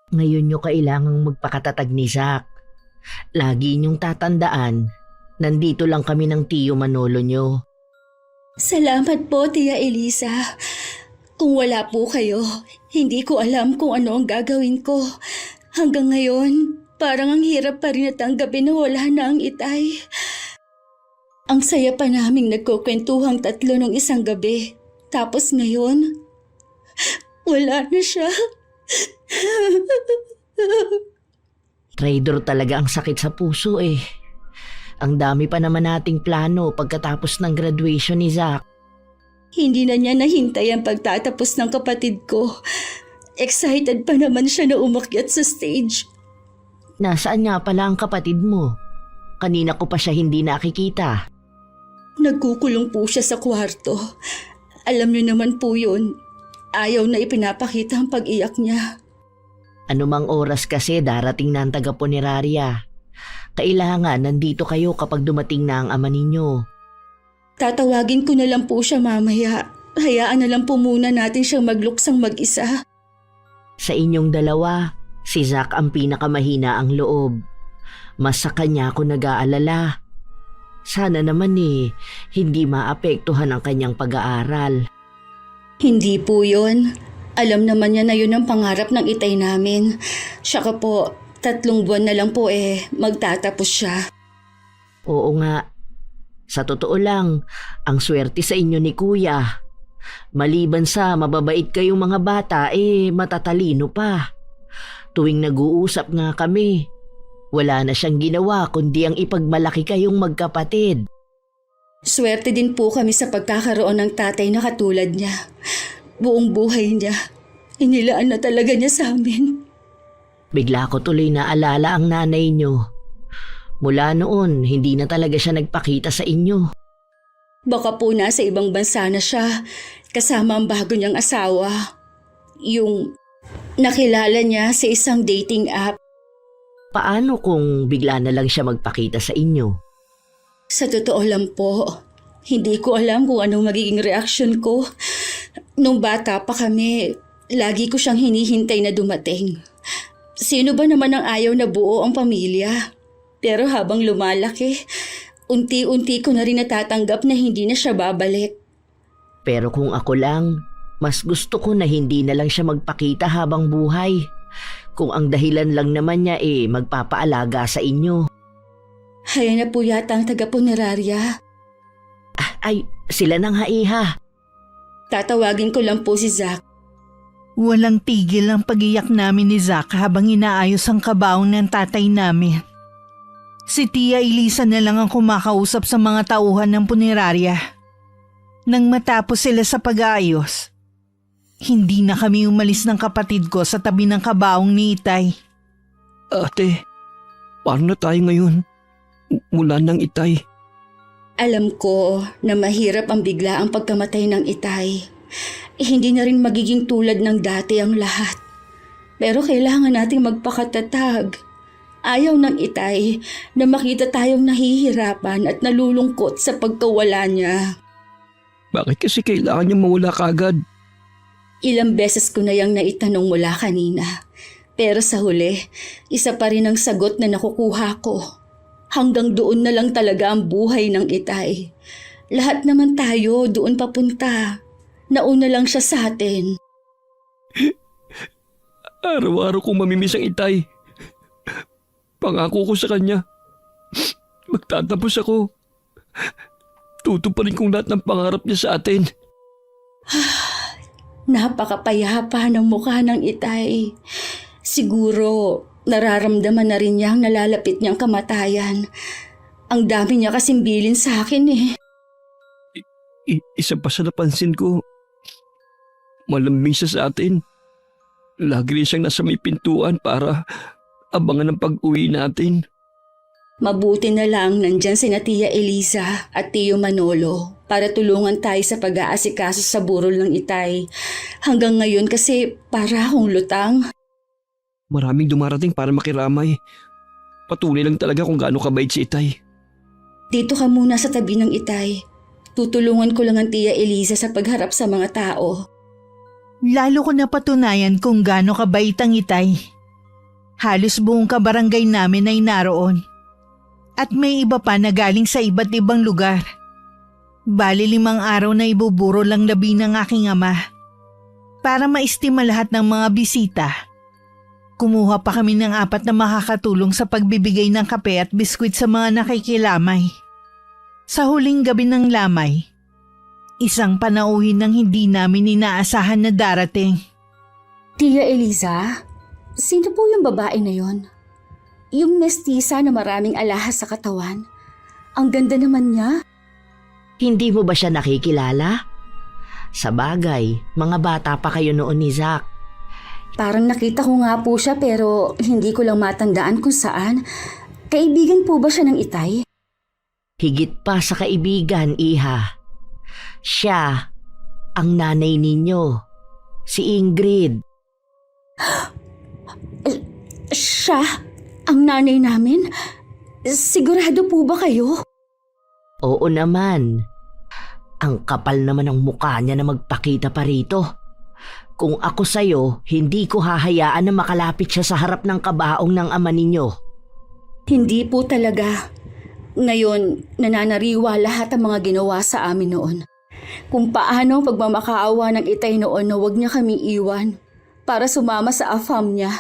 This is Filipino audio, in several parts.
Ngayon nyo kailangang magpakatatag ni Zack. Lagi niyong tatandaan, nandito lang kami ng tiyo Manolo nyo. Salamat po, Tia Elisa. Kung wala po kayo, hindi ko alam kung ano ang gagawin ko. Hanggang ngayon, parang ang hirap pa rin natanggapin na wala na ang itay. Ang saya pa naming nagkukwentuhang tatlo nung isang gabi. Tapos ngayon, wala na siya. Traidor talaga ang sakit sa puso eh. Ang dami pa naman nating plano pagkatapos ng graduation ni Zack. Hindi na niya nahintay ang pagtatapos ng kapatid ko. Excited pa naman siya na umakyat sa stage. Nasaan nga pala ang kapatid mo? Kanina ko pa siya hindi nakikita. Nagkukulong po siya sa kwarto. Alam niyo naman po yun. Ayaw na ipinapakita ang pag-iyak niya. Anumang oras kasi darating na ang taga-punerarya. Kailangan nandito kayo kapag dumating na ang ama ninyo. Tatawagin ko na lang po siya mamaya. Hayaan na lang po muna natin siyang magluksang mag-isa. Sa inyong dalawa, si Zack ang pinakamahina ang loob. Mas sa kanya ako nag-aalala. Sana naman hindi maapektuhan ang kanyang pag-aaral. Hindi po yun. Alam naman niya na yun ang pangarap ng itay namin. Saka po, 3 buwan na lang po magtatapos siya. Oo nga. Sa totoo lang, ang swerte sa inyo ni Kuya. Maliban sa mababait kayong mga bata, matatalino pa. Tuwing nag-uusap nga kami, wala na siyang ginawa kundi ang ipagmalaki kayong magkapatid. Swerte din po kami sa pagkakaroon ng tatay na katulad niya. Buong buhay niya, inilaan na talaga niya sa amin. Bigla ko tuloy naalala ang nanay niyo. Mula noon, hindi na talaga siya nagpakita sa inyo. Baka po nasa ibang bansa na siya, kasama ang bago niyang asawa. Yung nakilala niya sa isang dating app. Paano kung bigla na lang siya magpakita sa inyo? Sa totoo lang po, hindi ko alam kung anong magiging reaksyon ko. Nung bata pa kami, lagi ko siyang hinihintay na dumating. Sino ba naman ang ayaw na buo ang pamilya? Pero habang lumalaki, unti-unti ko na rin natatanggap na hindi na siya babalik. Pero kung ako lang, mas gusto ko na hindi na lang siya magpakita habang buhay. Kung ang dahilan lang naman niya magpapaalaga sa inyo. Haya na po yata ang taga-punerarya. Ay, sila nang haiha. Tatawagin ko lang po si Zack. Walang tigil ang pag-iyak namin ni Zack habang inaayos ang kabaong ng tatay namin. Si Tia Elisa na lang ang kumakausap sa mga tauhan ng punerarya. Nang matapos sila sa pag-aayos, hindi na kami umalis ng kapatid ko sa tabi ng kabaong ni Itay. Ate, paano na tayo ngayon? Mula ng itay. Alam ko na mahirap ang bigla ang pagkamatay ng itay. Hindi na rin magiging tulad ng dati ang lahat. Pero kailangan nating magpakatatag. Ayaw ng itay na makita tayong nahihirapan at nalulungkot sa pagkawala niya. Bakit kasi kailangan niya mawala kagad? Ilang beses ko na yang naitanong mula kanina. Pero sa huli, isa pa rin ang sagot na nakukuha ko. Hanggang doon na lang talaga ang buhay ng itay. Lahat naman tayo doon papunta. Nauna lang siya sa atin. Araw-araw kong mamimiss ang itay. Pangako ko sa kanya. Magtatapos ako. Tutuparin kong lahat ng pangarap niya sa atin. Napakapayapa ng mukha ng itay. Siguro, nararamdaman na rin niyang nalalapit niyang kamatayan. Ang dami niya kasing bilin sa akin Isa pa sa napansin ko, malambing siya sa atin. Lagi rin siyang nasa may pintuan para abangan ang pag-uwi natin. Mabuti na lang nandyan si Tia Elisa at Tio Manolo para tulungan tayo sa pag-aasikaso sa burol ng itay. Hanggang ngayon kasi para akong lutang. Maraming dumarating para makiramay. Patuloy lang talaga kung gaano kabait si itay. Dito ka muna sa tabi ng itay. Tutulungan ko lang ang Tia Elisa sa pagharap sa mga tao. Lalo ko napatunayan kung gaano kabait ang Itay. Halos buong kabarangay namin ay naroon. At may iba pa na galing sa iba't ibang lugar. Bali 5 araw na ibuburo lang labi ng aking ama. Para maistima lahat ng mga bisita. Kumuha pa kami ng 4 na makakatulong sa pagbibigay ng kape at biskwit sa mga nakikilamay. Sa huling gabi ng lamay, isang panauhin ng hindi namin inaasahan na darating. Tia Eliza, sino po yung babae na yon? Yung mestiza na maraming alahas sa katawan. Ang ganda naman niya. Hindi mo ba siya nakikilala? Sa bagay, mga bata pa kayo noon ni Zack. Parang nakita ko nga po siya pero hindi ko lang matandaan kung saan. Kaibigan po ba siya ng Itay? Higit pa sa kaibigan, Iha. Siya ang nanay ninyo, si Ingrid. Siya? Ang nanay namin? Sigurado po ba kayo? Oo naman. Ang kapal naman ng mukha niya na magpakita pa rito. Kung ako sa'yo, hindi ko hahayaan na makalapit siya sa harap ng kabaong ng ama ninyo. Hindi po talaga. Ngayon, nananariwa lahat ang mga ginawa sa amin noon. Kung paano ang pagmamakaawa ng Itay noon na huwag niya kami iwan para sumama sa afam niya.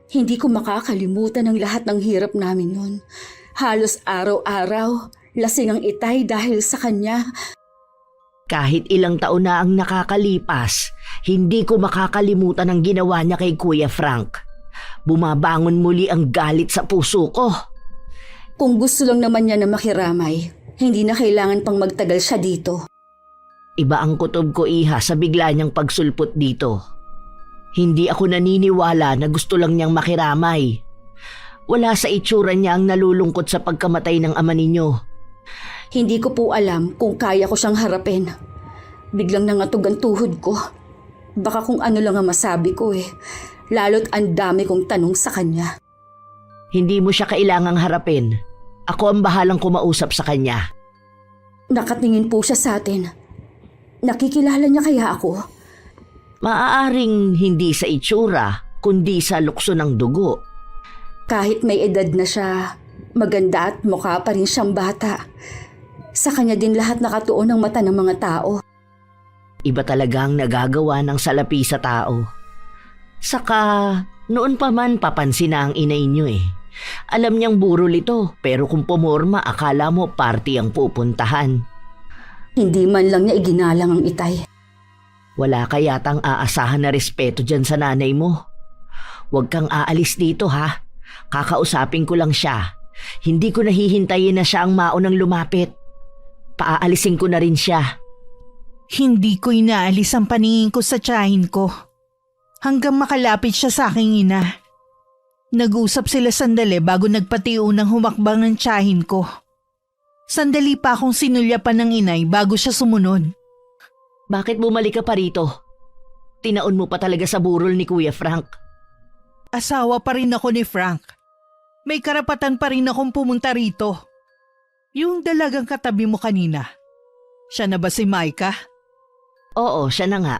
Hindi ko makakalimutan ang lahat ng hirap namin noon. Halos araw-araw, lasing ang Itay dahil sa kanya. Kahit ilang taon na ang nakakalipas, hindi ko makakalimutan ang ginawa niya kay Kuya Frank. Bumabangon muli ang galit sa puso ko. Kung gusto lang naman niya na makiramay, hindi na kailangan pang magtagal siya dito. Iba ang kutob ko, Iha, sa bigla niyang pagsulpot dito. Hindi ako naniniwala na gusto lang niyang makiramay. Wala sa itsura niya ang nalulungkot sa pagkamatay ng ama ninyo. Hindi ko po alam kung kaya ko siyang harapin. Biglang nangatog ang tuhod ko. Baka kung ano lang ang masabi ko eh. Lalo't ang dami kong tanong sa kanya. Hindi mo siya kailangang harapin. Ako ang bahalang kumausap sa kanya. Nakatingin po siya sa atin. Nakikilala niya kaya ako? Maaaring hindi sa itsura, kundi sa lukso ng dugo. Kahit may edad na siya, maganda at mukha pa rin siyang bata. Sa kanya din lahat nakatuon ang mata ng mga tao. Iba talagang nagagawa ng salapi sa tao. Saka, noon pa man papansin na ang inay niyo eh. Alam niyang burol ito, pero kung pumorma akala mo party ang pupuntahan. Hindi man lang niya iginalang ang Itay. Wala ka yatang aasahan na respeto dyan sa nanay mo. Huwag kang aalis dito ha. Kakausapin ko lang siya. Hindi ko nahihintayin na siya ang maunang lumapit. Paaalisin ko na rin siya. Hindi ko inaalis ang paningin ko sa tiyahin ko. Hanggang makalapit siya sa aking ina. Nag-usap sila sandali bago nagpatiunang humakbang ng tiyahin ko. Sandali pa akong sinulyapan ng inay bago siya sumunod. Bakit bumalik ka pa rito? Tinaon mo pa talaga sa burol ni Kuya Frank. Asawa pa rin ako ni Frank. May karapatan pa rin akong pumunta rito. Yung dalagang katabi mo kanina. Siya na ba si Micah? Oo, siya na nga.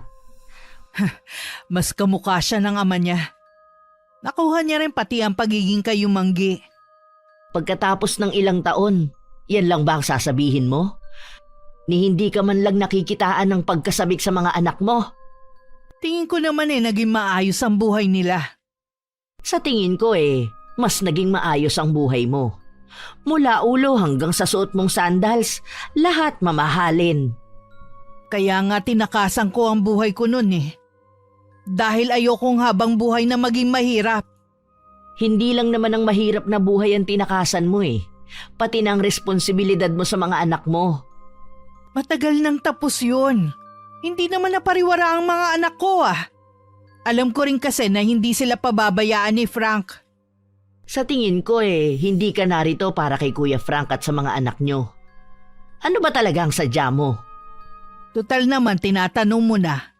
Mas kamukha siya ng ama niya. Nakuha niya rin pati ang pagiging kayumanggi. Pagkatapos ng ilang taon, yan lang ba ang sasabihin mo? Ni hindi ka man lang nakikitaan ng pagkasabik sa mga anak mo? Tingin ko naman naging maayos ang buhay nila. Sa tingin ko mas naging maayos ang buhay mo. Mula ulo hanggang sa suot mong sandals, lahat mamahalin. Kaya nga tinakasan ko ang buhay ko noon Dahil ayokong habang buhay na maging mahirap. Hindi lang naman ang mahirap na buhay ang tinakasan mo pati na ang responsibilidad mo sa mga anak mo. Matagal nang tapos yun. Hindi naman napariwara ang mga anak ko Alam ko rin kasi na hindi sila pababayaan ni Frank. Sa tingin ko hindi ka narito para kay Kuya Frank at sa mga anak nyo. Ano ba talaga ang sadya mo? Tutal naman tinatanong mo na.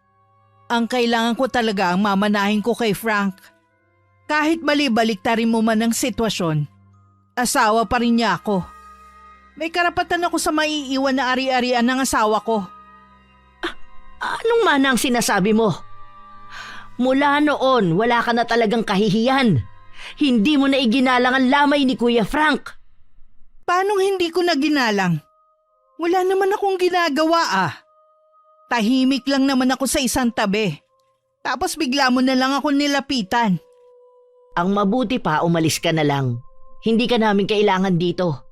Ang kailangan ko talaga ang mamanahin ko kay Frank. Kahit bali-baliktarin mo man ang sitwasyon, asawa pa rin niya ako. May karapatan ako sa maiiwan na ari-arian ng asawa ko. Anong mana ang sinasabi mo? Mula noon, wala ka na talagang kahihiyan. Hindi mo na iginalang ang lamay ni Kuya Frank. Paanong hindi ko na ginalang? Wala naman akong ginagawa ah. Tahimik lang naman ako sa isang tabi. Tapos bigla mo na lang ako nilapitan. Ang mabuti pa, umalis ka na lang. Hindi ka namin kailangan dito.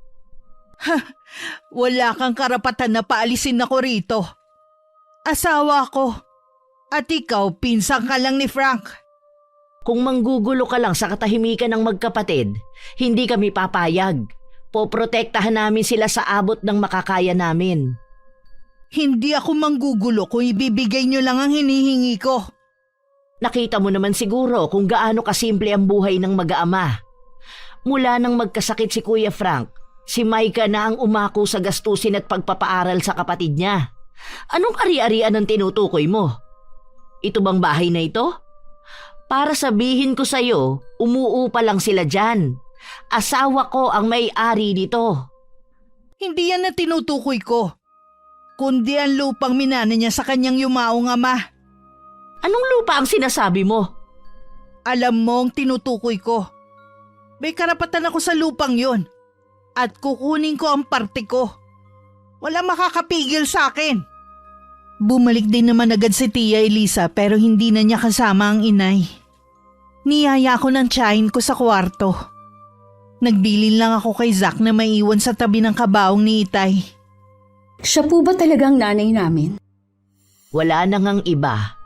Wala kang karapatan na paalisin ako rito. Asawa ko. At ikaw, pinsan ka lang ni Frank. Kung manggugulo ka lang sa katahimikan ng magkapatid, hindi kami papayag. Poprotektahan namin sila sa abot ng makakaya namin. Hindi ako manggugulo kung ibibigay niyo lang ang hinihingi ko. Nakita mo naman siguro kung gaano kasimple ang buhay ng mag-aama. Mula nang magkasakit si Kuya Frank, si Micah na ang umako sa gastusin at pagpapaaral sa kapatid niya. Anong ari-arian ang tinutukoy mo? Ito bang bahay na ito? Para sabihin ko sa'yo, umuupa lang sila dyan. Asawa ko ang may-ari nito. Hindi yan na tinutukoy ko. Kundi ang lupang minana niya sa kanyang yumaong ama. Anong lupa ang sinasabi mo? Alam mo ang tinutukoy ko. May karapatan ako sa lupang yon. At kukunin ko ang parte ko. Wala makakapigil sa akin. Bumalik din naman agad si Tia Elisa pero hindi na niya kasama ang inay. Niyaya ko ng tiyahin ko sa kwarto. Nagbilin lang ako kay Zack na maiwan sa tabi ng kabaong ni Itay. Siya po ba talagang nanay namin? Wala na ngang iba.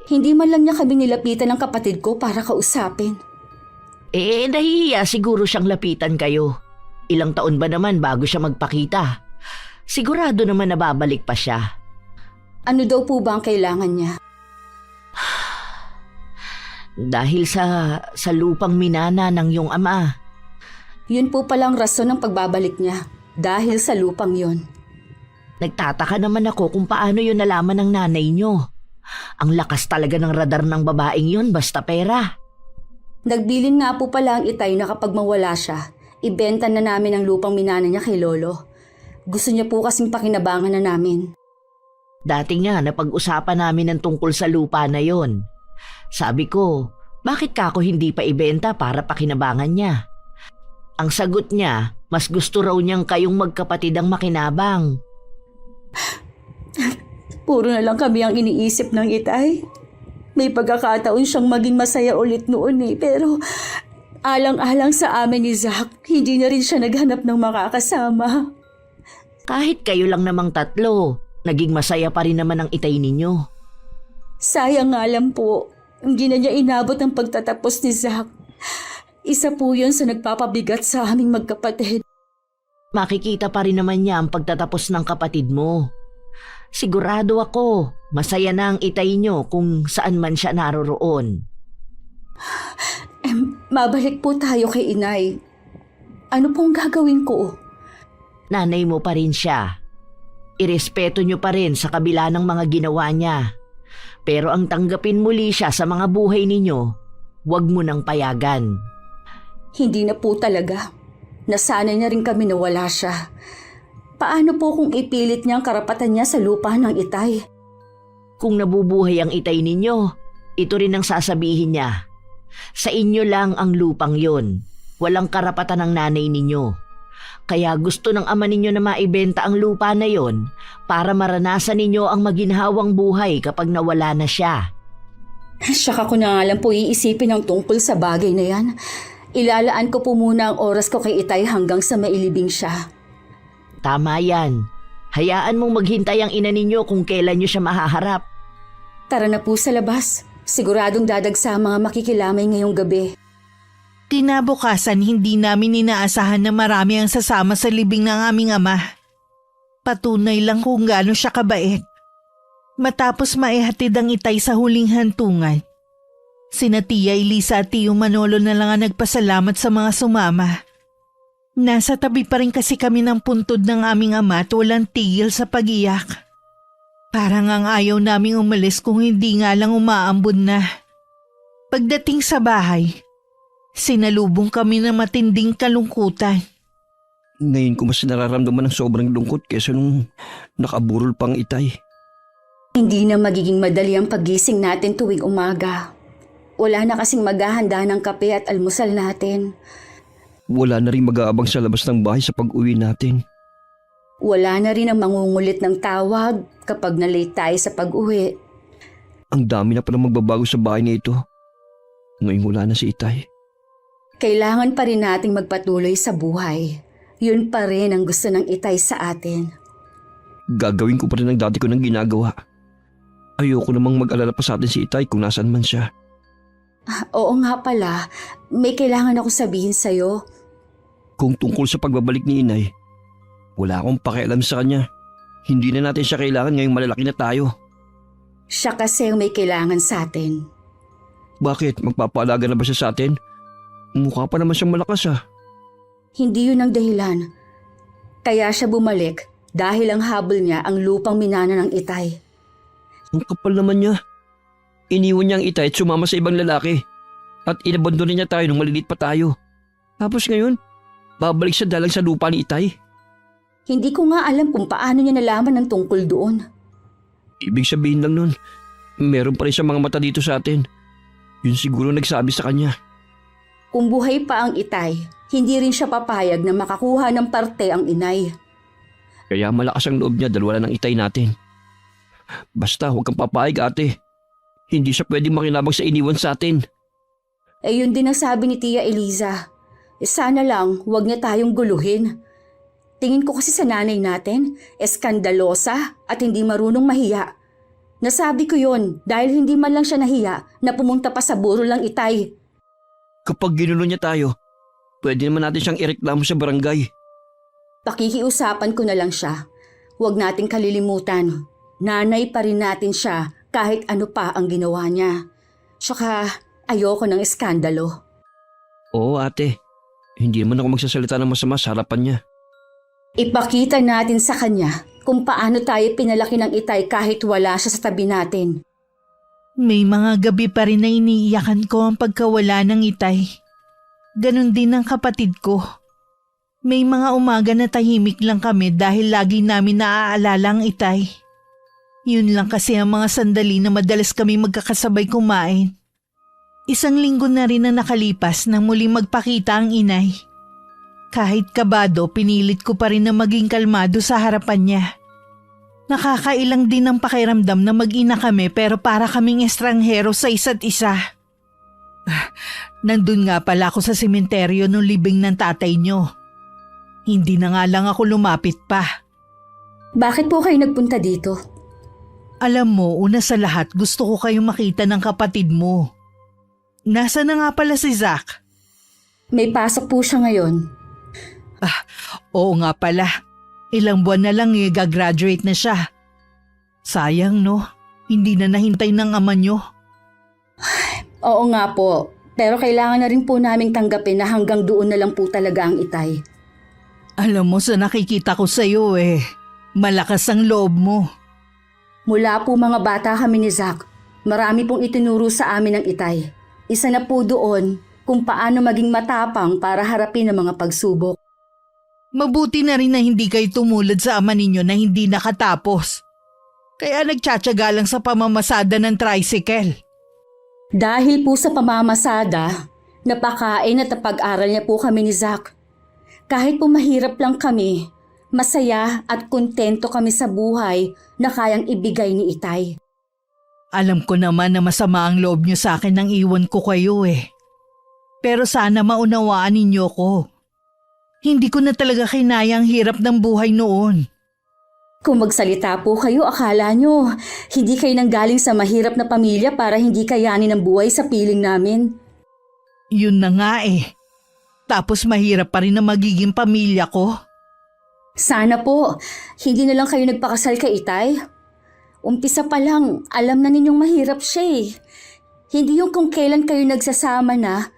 Hindi man lang niya kami nilapitan ng kapatid ko para kausapin. Nahihiya siguro siyang lapitan kayo. Ilang taon ba naman bago siya magpakita? Sigurado naman na babalik pa siya. Ano daw po ba ang kailangan niya? Dahil sa lupang minana ng iyong ama. Yun po palang rason ng pagbabalik niya. Dahil sa lupang yon. Nagtataka naman ako kung paano yun nalaman ng nanay niyo. Ang lakas talaga ng radar ng babaeng yun basta pera. Nagbilin nga po pala ang Itay na kapag mawala siya, ibenta na namin ang lupang minana niya kay Lolo. Gusto niya po kasing pakinabangan na namin. Dati nga napag-usapan namin ng tungkol sa lupa na yon. Sabi ko, bakit ka ako hindi pa ibenta para pakinabangan niya? Ang sagot niya, mas gusto raw niyang kayong magkapatid ang makinabang. Puro na lang kami ang iniisip ng Itay. May pagkakataon siyang maging masaya ulit noon pero alang-alang sa amin ni Zack, hindi na rin siya naghanap ng makakasama. Kahit kayo lang namang tatlo, naging masaya pa rin naman ang Itay ninyo. Sayang nga lang po, hindi na niya inabot ang pagtatapos ni Zack. Isa po yun sa nagpapabigat sa aming magkapatid. Makikita pa rin naman niya ang pagtatapos ng kapatid mo. Sigurado ako, masaya na ang Itay niyo kung saan man siya naroroon. Mabalik po tayo kay Inay. Ano pong gagawin ko? Nanay mo pa rin siya. Irespeto niyo pa rin sa kabila ng mga ginawa niya. Pero ang tanggapin muli siya sa mga buhay ninyo, huwag mo nang payagan. Hindi na po talaga. Nasanay na rin kami na wala siya. Paano po kung ipilit niya ang karapatan niya sa lupa ng Itay? Kung nabubuhay ang Itay ninyo, ito rin ang sasabihin niya. Sa inyo lang ang lupang yon. Walang karapatan ng nanay ninyo. Kaya gusto ng ama ninyo na maibenta ang lupa na yon para maranasan ninyo ang maginhawang buhay kapag nawala na siya. Saka ko na nga lang po iisipin ang tungkol sa bagay na yan. Ilalaan ko po muna ang oras ko kay Itay hanggang sa mailibing siya. Tama yan. Hayaan mong maghintay ang ina ninyo kung kailan nyo siya mahaharap. Tara na po sa labas. Siguradong dadagsa ang mga makikilamay ngayong gabi. Kinabukasan hindi namin inaasahan na marami ang sasama sa libing ng aming ama. Patunay lang kung gaano siya kabait. Matapos maihatid ang Itay sa huling hantungan, sina Tia Elisa at Tio Manolo na lang ang nagpasalamat sa mga sumama. Nasa tabi pa rin kasi kami ng puntod ng aming ama at walang tigil sa pag-iyak. Parang ang ayaw naming umalis kung hindi nga lang umaambon na. Pagdating sa bahay, sinalubong kami ng matinding kalungkutan. Ngayon ko mas nararamdaman ng sobrang lungkot kesa nung nakaburol pang Itay. Hindi na magiging madali ang pagising natin tuwing umaga. Wala na kasing maghahanda ng kape at almusal natin. Wala na rin mag-aabang sa labas ng bahay sa pag-uwi natin. Wala na rin ang mangungulit ng tawag kapag na-late tayo sa pag-uwi. Ang dami na palang magbabago sa bahay na ito. Ngayon wala na si Itay. Kailangan pa rin nating magpatuloy sa buhay. Yun pa rin ang gusto ng Itay sa atin. Gagawin ko pa rin ang dati ko nang ginagawa. Ayoko namang mag-alala pa sa atin si Itay kung nasaan man siya. Oo nga pala, may kailangan ako sabihin sa'yo. Kung tungkol sa pagbabalik ni Inay, wala akong pakialam sa kanya. Hindi na natin siya kailangan ngayong malalaki na tayo. Siya kasi ang may kailangan sa atin. Bakit? Magpapaalaga na ba siya sa atin? Mukha pa naman siyang malakas ah. Hindi yun ang dahilan. Kaya siya bumalik dahil ang habol niya ang lupang minana ng Itay. Ang kapal naman niya. Iniwan niya ang Itay at sumama sa ibang lalaki. At inabandonan niya tayo nung maliliit pa tayo. Tapos ngayon, babalik siya dalang sa lupa ni Itay. Hindi ko nga alam kung paano niya nalaman ng tungkol doon. Ibig sabihin lang nun, meron pa rin siyang mga mata dito sa atin. Yun siguro nagsabi sa kanya. Kung buhay pa ang Itay, hindi rin siya papayag na makakuha ng parte ang Inay. Kaya malakas ang loob niya dahil wala ng Itay natin. Basta huwag kang papayag ate. Hindi siya pwedeng makinabang sa iniwan sa atin. Eh yun din ang sabi ni Tia Eliza. Sana lang huwag niya tayong guluhin. Tingin ko kasi sa nanay natin, eskandalosa at hindi marunong mahiya. Nasabi ko yon dahil hindi man lang siya nahiya na pumunta pa sa burol ng Itay. Kapag ginulo niya tayo, pwede naman natin siyang ireklamo sa barangay. Pakikiusapan ko na lang siya. Huwag nating kalilimutan. Nanay pa rin natin siya kahit ano pa ang ginawa niya. Tsaka ayoko ng eskandalo. Oo ate, hindi naman ako magsasalita ng masama sa harapan niya. Ipakita natin sa kanya kung paano tayo pinalaki ng Itay kahit wala siya sa tabi natin. May mga gabi pa rin na iniiyakan ko ang pagkawala ng Itay. Ganon din ang kapatid ko. May mga umaga na tahimik lang kami dahil lagi namin naaalala ang Itay. Yun lang kasi ang mga sandali na madalas kami magkakasabay kumain. 1 linggo na rin na nakalipas nang muling magpakita ang Inay. Kahit kabado, pinilit ko pa rin na maging kalmado sa harapan niya. Nakakailang din ang pakiramdam na mag-ina kami pero para kaming estranghero sa isa't isa. Nandun nga pala ako sa sementeryo nung libing ng tatay niyo. Hindi na nga lang ako lumapit pa. Bakit po kayo nagpunta dito? Alam mo, una sa lahat gusto ko kayong makita ng kapatid mo. Nasa na nga pala si Zach? May pasok po siya ngayon. Oo nga pala. Ilang buwan na lang gagraduate na siya. Sayang no, hindi na nahintay ng ama niyo. Oo nga po, pero kailangan na rin po naming tanggapin na hanggang doon na lang po talaga ang Itay. Alam mo sa nakikita ko sa'yo malakas ang loob mo. Mula po mga bata kami ni Zach, marami pong itinuro sa amin ng Itay. Isa na po doon kung paano maging matapang para harapin ang mga pagsubok. Mabuti na rin na hindi kayo tumulad sa ama ninyo na hindi nakatapos. Kaya nagtsatsaga lang sa pamamasada ng tricycle. Dahil po sa pamamasada, napakain at napag-aral niya po kami ni Zach. Kahit po mahirap lang kami, masaya at kontento kami sa buhay na kayang ibigay ni Itay. Alam ko naman na masama ang loob niyo sa akin nang iwan ko kayo Pero sana maunawaan ninyo ko. Hindi ko na talaga kinaya ang hirap ng buhay noon. Kung magsalita po kayo, akala nyo, hindi kayo nanggaling sa mahirap na pamilya para hindi kayanin ang buhay sa piling namin. Yun na nga Tapos mahirap pa rin na magiging pamilya ko. Sana po, hindi na lang kayo nagpakasal kay Itay. Umpisa pa lang, alam na ninyong mahirap siya Hindi yung kung kailan kayo nagsasama na,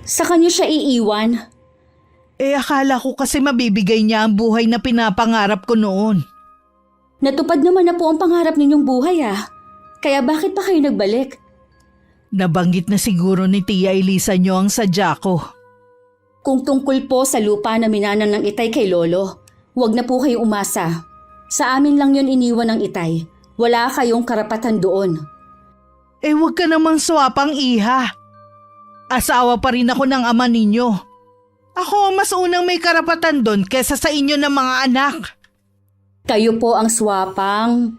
sa kanyo siya iiwan. Akala ko kasi mabibigay niya ang buhay na pinapangarap ko noon. Natupad naman na po ang pangarap ninyong buhay Kaya bakit pa kayo nagbalik? Nabanggit na siguro ni Tia Elisa niyo ang sadya ko. Kung tungkol po sa lupa na minanan ng Itay kay Lolo, huwag na po kayo umasa. Sa amin lang yon iniwan ng Itay. Wala kayong karapatan doon. Huwag ka namang swapang iha. Asawa pa rin ako ng ama ninyo. Ako mas unang may karapatan doon kesa sa inyo ng mga anak. Kayo po ang swapang.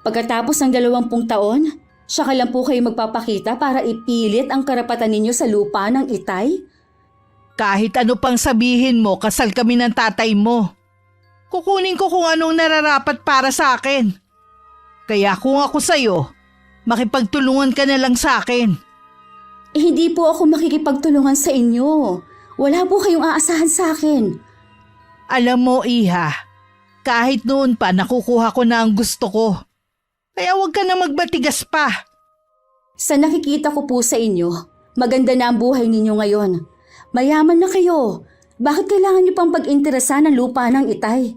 Pagkatapos ng 20 taon, saka lang po kayo magpapakita para ipilit ang karapatan ninyo sa lupa ng Itay? Kahit ano pang sabihin mo, kasal kami ng tatay mo. Kukunin ko kung anong nararapat para sa akin. Kaya kung ako sa'yo, makipagtulungan ka na lang sa akin. Hindi po ako makikipagtulungan sa inyo. Wala po kayong aasahan sa akin. Alam mo, Iha, kahit noon pa nakukuha ko na ang gusto ko. Kaya huwag ka na magbatigas pa. Sa nakikita ko po sa inyo, maganda na ang buhay ninyo ngayon. Mayaman na kayo. Bakit kailangan niyo pang pag-interesa ng lupa ng Itay?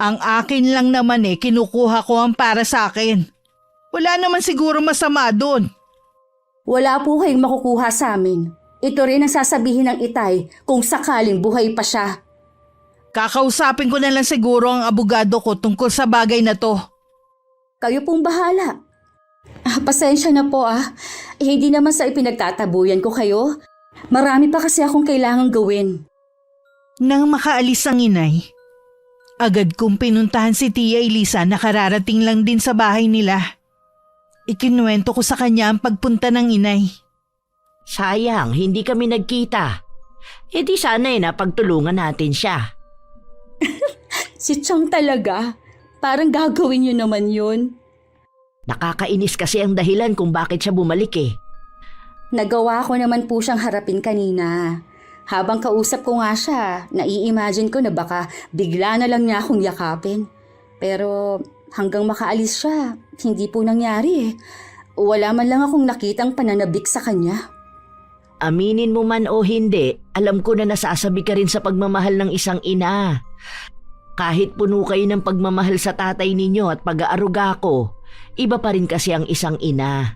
Ang akin lang naman kinukuha ko ang para sa akin. Wala naman siguro masama doon. Wala po kayong makukuha sa amin. Ito rin ang sasabihin ng Itay kung sakaling buhay pa siya. Kakausapin ko na lang siguro ang abogado ko tungkol sa bagay na to. Kayo pong bahala. Pasensya na po . Hindi naman sa ipinagtatabuyan ko kayo. Marami pa kasi akong kailangang gawin. Nang makaalis ang inay, agad kong pinuntahan si Tia Elisa na kararating lang din sa bahay nila. Ikinuwento ko sa kanya ang pagpunta ng inay. Sayang, hindi kami nagkita. Di sana napagtulungan natin siya. Si Chang talaga. Parang gagawin niyo naman yun. Nakakainis kasi ang dahilan kung bakit siya bumalik Nagawa ko naman po siyang harapin kanina. Habang kausap ko nga siya, nai-imagine ko na baka bigla na lang niya akong yakapin. Pero hanggang makaalis siya, hindi po nangyari Wala man lang akong nakitang pananabik sa kanya. Aminin mo man o hindi, alam ko na nasasabi ka rin sa pagmamahal ng isang ina. Kahit puno kayo ng pagmamahal sa tatay ninyo at pag-aaruga ko, iba pa rin kasi ang isang ina.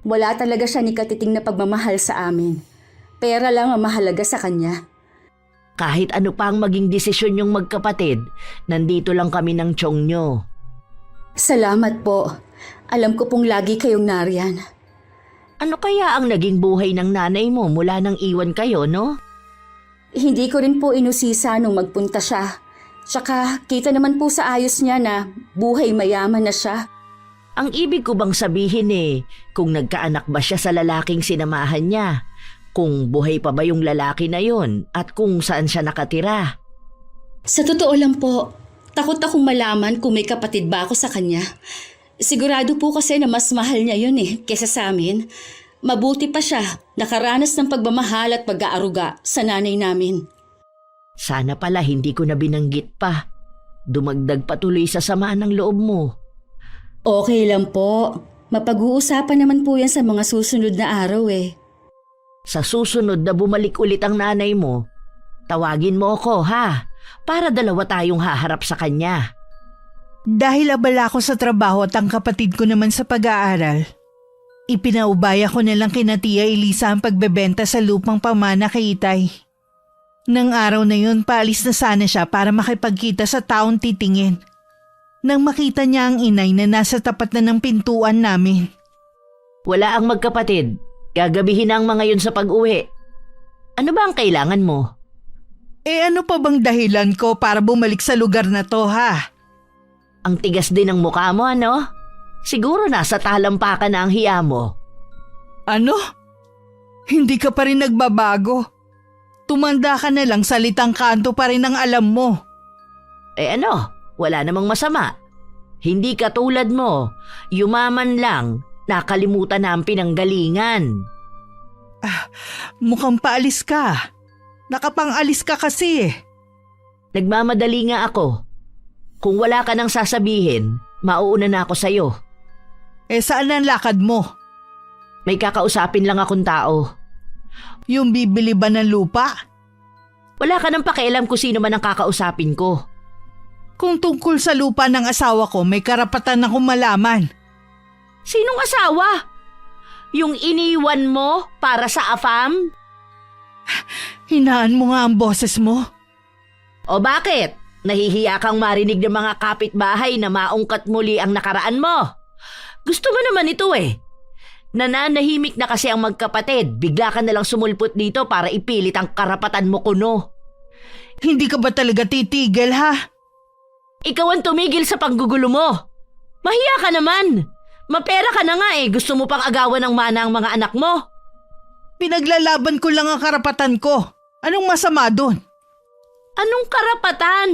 Wala talaga siya ni katiting na pagmamahal sa amin. Pera lang ang mahalaga sa kanya. Kahit ano pa ang maging desisyon yung magkapatid, nandito lang kami ng tiyong nyo. Salamat po. Alam ko pong lagi kayong nariyan. Ano kaya ang naging buhay ng nanay mo mula nang iwan kayo, no? Hindi ko rin po inusisa nung magpunta siya. Tsaka kita naman po sa ayos niya na buhay mayaman na siya. Ang ibig ko bang sabihin kung nagkaanak ba siya sa lalaking sinamahan niya, kung buhay pa ba yung lalaki na yon at kung saan siya nakatira. Sa totoo lang po, takot akong malaman kung may kapatid ba ako sa kanya. Sigurado po kasi na mas mahal niya yun kesa sa amin. Mabuti pa siya, nakaranas ng pagmamahal at pag-aaruga sa nanay namin. Sana pala hindi ko na binanggit pa. Dumagdag patuloy sa sama ng loob mo. Okay lang po. Mapag-uusapan naman po yan sa mga susunod na araw Sa susunod na bumalik ulit ang nanay mo, tawagin mo ako ha, para dalawa tayong haharap sa kanya. Dahil abala ako sa trabaho at ang kapatid ko naman sa pag-aaral, ipinaubaya ko na lang kina Tia Elisa ang pagbebenta sa lupang pamana kay Itay. Nang araw na yun, paalis na sana siya para makipagkita sa taong titingin. Nang makita niya ang inay na nasa tapat na ng pintuan namin. Wala ang magkapatid. Gagabihin na ang mga yun sa pag-uwi. Ano ba ang kailangan mo? Ano pa bang dahilan ko para bumalik sa lugar na to ha? Ang tigas din ng mukha mo, ano? Siguro nasa talampakan na ang hiya mo. Ano? Hindi ka pa rin nagbabago. Tumanda ka na lang, salitang kanto pa rin ang alam mo. Ano? Wala namang masama. Hindi katulad mo, yumaman lang, nakalimutan na ang pinanggalingan. Mukhang paalis ka. Nakapang-alis ka kasi Nagmamadali nga ako. Kung wala ka nang sasabihin, mauuna na ako sa'yo. Saan ang lakad mo? May kakausapin lang akong tao. Yung bibili ba ng lupa? Wala ka nang pakialam kung sino man ang kakausapin ko. Kung tungkol sa lupa ng asawa ko, may karapatan akong malaman. Sinong asawa? Yung iniwan mo para sa AFAM? Hinaan mo nga ang boses mo. O bakit? Nahihiya kang marinig ng mga kapitbahay na maungkat muli ang nakaraan mo. Gusto mo naman ito Nananahimik na kasi ang magkapatid. Bigla ka nalang sumulpot dito para ipilit ang karapatan mo kuno. Hindi ka ba talaga titigil ha? Ikaw ang tumigil sa panggugulo mo. Mahiya ka naman. Mapera ka na nga eh. Gusto mo pang agawan ng mana ang mga anak mo? Pinaglalaban ko lang ang karapatan ko. Anong masama doon? Anong karapatan?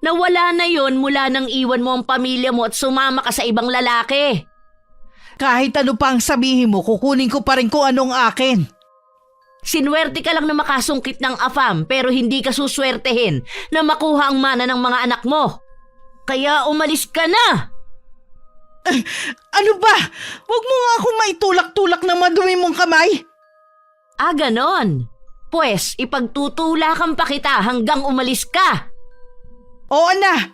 Nawala na yon mula nang iwan mo ang pamilya mo at sumama ka sa ibang lalaki. Kahit ano pa ang sabihin mo, kukunin ko pa rin kung anong akin. Sinwerte ka lang na makasungkit ng AFAM pero hindi ka suswertehin na makuha ang mana ng mga anak mo. Kaya umalis ka na! Ano ba? Huwag mo nga akong maitulak-tulak ng madumi mong kamay. Ah, ganon. Pwes, ipagtutulakan pa kita hanggang umalis ka. Oo na,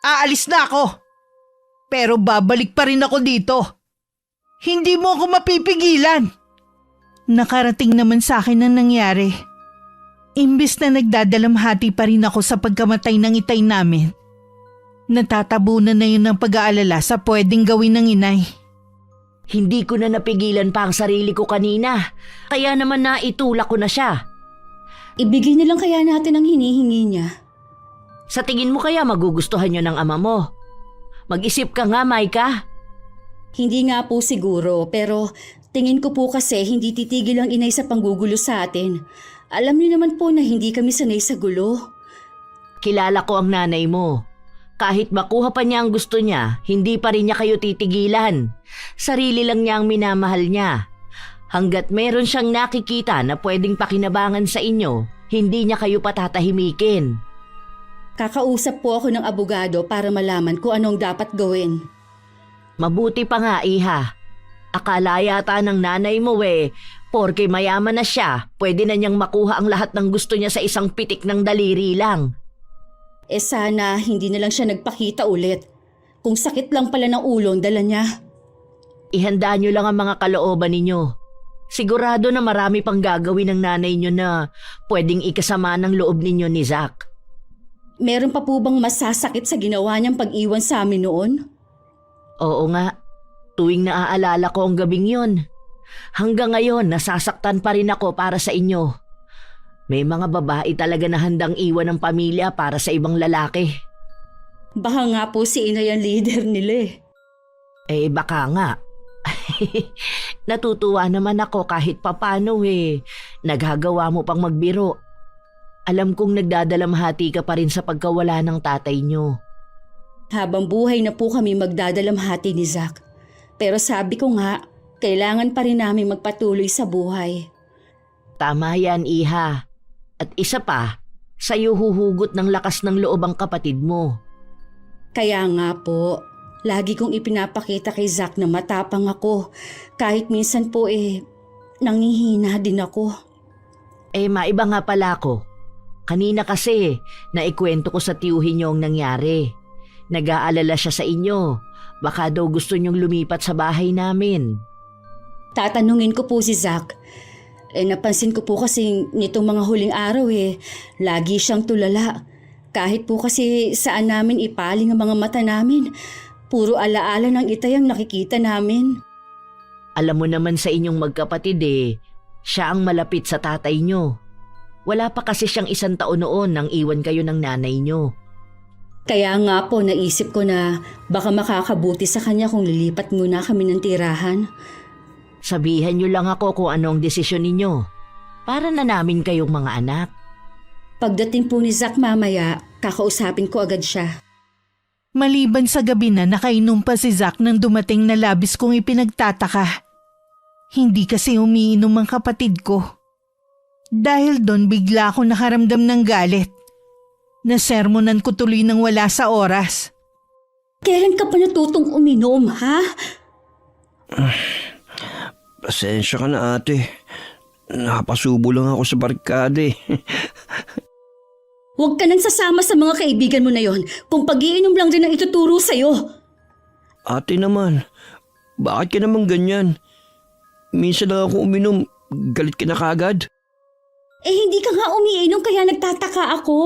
aalis na ako. Pero babalik pa rin ako dito. Hindi mo ako mapipigilan. Nakarating naman sa akin ang nangyari. Imbis na nagdadalamhati pa rin ako sa pagkamatay ng itay namin, natatabunan na yun ng pag-aalala sa pwedeng gawin ng inay. Hindi ko na napigilan pa ang sarili ko kanina. Kaya naman naitulak ko na siya. Ibigay na lang kaya natin ang hinihingi niya. Sa tingin mo kaya magugustuhan yun ng ama mo? Mag-isip ka nga, Maika. Hindi nga po siguro, pero tingin ko po kasi hindi titigil ang inay sa panggugulo sa atin. Alam niyo naman po na hindi kami sanay sa gulo. Kilala ko ang nanay mo. Kahit makuha pa niya ang gusto niya, hindi pa rin niya kayo titigilan. Sarili lang niya ang minamahal niya. Hanggat meron siyang nakikita na pwedeng pakinabangan sa inyo, hindi niya kayo patatahimikin. Kakausap po ako ng abogado para malaman kung anong dapat gawin. Mabuti pa nga, Iha. Akala yata ng nanay mo porke mayaman na siya, pwede na niyang makuha ang lahat ng gusto niya sa isang pitik ng daliri lang. Sana hindi na lang siya nagpakita ulit. Kung sakit lang pala ng ulo ang dala niya. Ihanda niyo lang ang mga kalooban ninyo. Sigurado na marami pang gagawin ng nanay niyo na pwedeng ikasama ng loob ninyo ni Zach. Meron pa po bang masasakit sa ginawa niyang pag-iwan sa amin noon? Oo nga, tuwing naaalala ko ang gabing yon. Hanggang ngayon nasasaktan pa rin ako para sa inyo. May mga babae talaga na handang iwan ng pamilya para sa ibang lalaki. Baka nga po si inay ang leader nila eh. Baka nga. Natutuwa naman ako kahit papano Naghagawa mo pang magbiro. Alam kong nagdadalamhati ka pa rin sa pagkawala ng tatay niyo. Habang buhay na po kami magdadalamhati ni Zach. Pero sabi ko nga, kailangan pa rin namin magpatuloy sa buhay. Tama yan, Iha. At isa pa, sa'yo huhugot ng lakas ng loob ang kapatid mo. Kaya nga po, lagi kong ipinapakita kay Zach na matapang ako. Kahit minsan po nangihina din ako. Maiba nga pala ako. Kanina kasi, naikwento ko sa tiyuhin niyo ang nangyari. Nag-aalala siya sa inyo. Baka daw gusto niyong lumipat sa bahay namin. Tatanungin ko po si Zach. Napansin ko po kasi nitong mga huling araw lagi siyang tulala. Kahit po kasi saan namin ipaling ang mga mata namin, puro alaala ng itay ang nakikita namin. Alam mo naman sa inyong magkapatid siya ang malapit sa tatay niyo. Wala pa kasi siyang 1 taon noon nang iwan kayo ng nanay niyo. Kaya nga po naisip ko na baka makakabuti sa kanya kung lilipat muna kami ng tirahan. Sabihan niyo lang ako kung anong desisyon ninyo. Para na namin kayong mga anak. Pagdating po ni Zach mamaya, kakausapin ko agad siya. Maliban sa gabi na nakainom pa si Zach nang dumating na labis kong ipinagtataka. Hindi kasi umiinom ang kapatid ko. Dahil doon bigla ako nakaramdam ng galit. Nasermonan ko tuloy ng wala sa oras. Kailan ka pa natutong uminom, ha? Pasensya ka na ate. Napasubo lang ako sa barkada Huwag ka nang sasama sa mga kaibigan mo na yon kung pag-iinom lang rin ang ituturo sa'yo. Ate naman, bakit ka naman ganyan? Minsan lang ako uminom, galit ka na kagad. Hindi ka nga umiinom kaya nagtataka ako.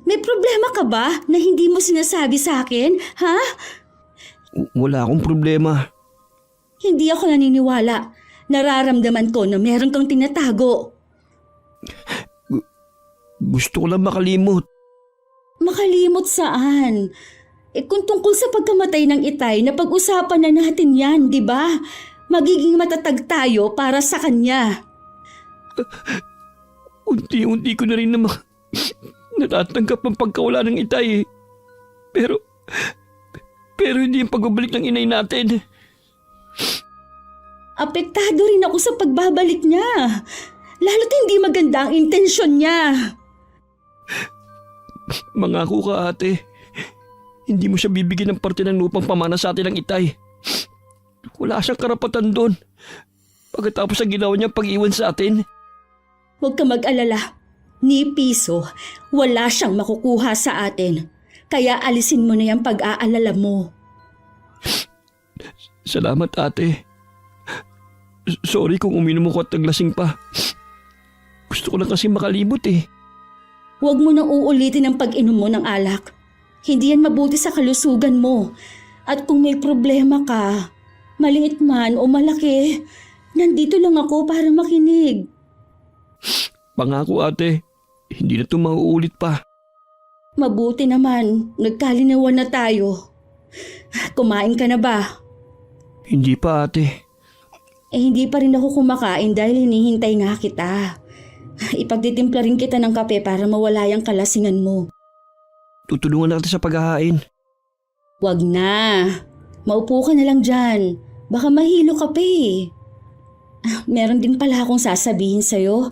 May problema ka ba na hindi mo sinasabi sa akin, ha? Wala akong problema. Hindi ako naniniwala. Nararamdaman ko na meron kang tinatago. Gusto ko lang makalimot. Makalimot saan? Kung tungkol sa pagkamatay ng itay, napag-usapan na natin yan, di ba? Magiging matatag tayo para sa kanya. Unti-unti ko na rin naman natatanggap ang pagkawala ng itay. Pero hindi yung pagbabalik ng inay natin. Apektado rin ako sa pagbabalik niya. Lalo't hindi maganda ang intensyon niya. Mangako ka, ate. Hindi mo siya bibigyan ng parte ng lupang pamana sa atin ng itay. Wala siyang karapatan doon. Pagkatapos ang ginawa niya pag-iwan sa atin. Huwag ka mag-alala. Ni piso, wala siyang makukuha sa atin. Kaya alisin mo na yung pag-aalala mo. Salamat, ate. Sorry kung uminom ako at naglasing pa. Gusto ko lang kasi makalimot eh. Huwag mo nang uulitin ang pag-inom mo ng alak. Hindi yan mabuti sa kalusugan mo. At kung may problema ka, maliit man o malaki, nandito lang ako para makinig. Pangako, ate. Hindi na ito mauulit pa. Mabuti naman, nagkalinawan na tayo. Kumain ka na ba? Hindi pa, ate. Hindi pa rin ako kumakain dahil hinihintay nga kita. Ipagtitimpla rin kita ng kape para mawala yung kalasingan mo. Tutulungan natin sa paghahain. Wag na. Maupo ka na lang dyan. Baka mahilo ka pa eh. Meron din pala akong sasabihin sa'yo.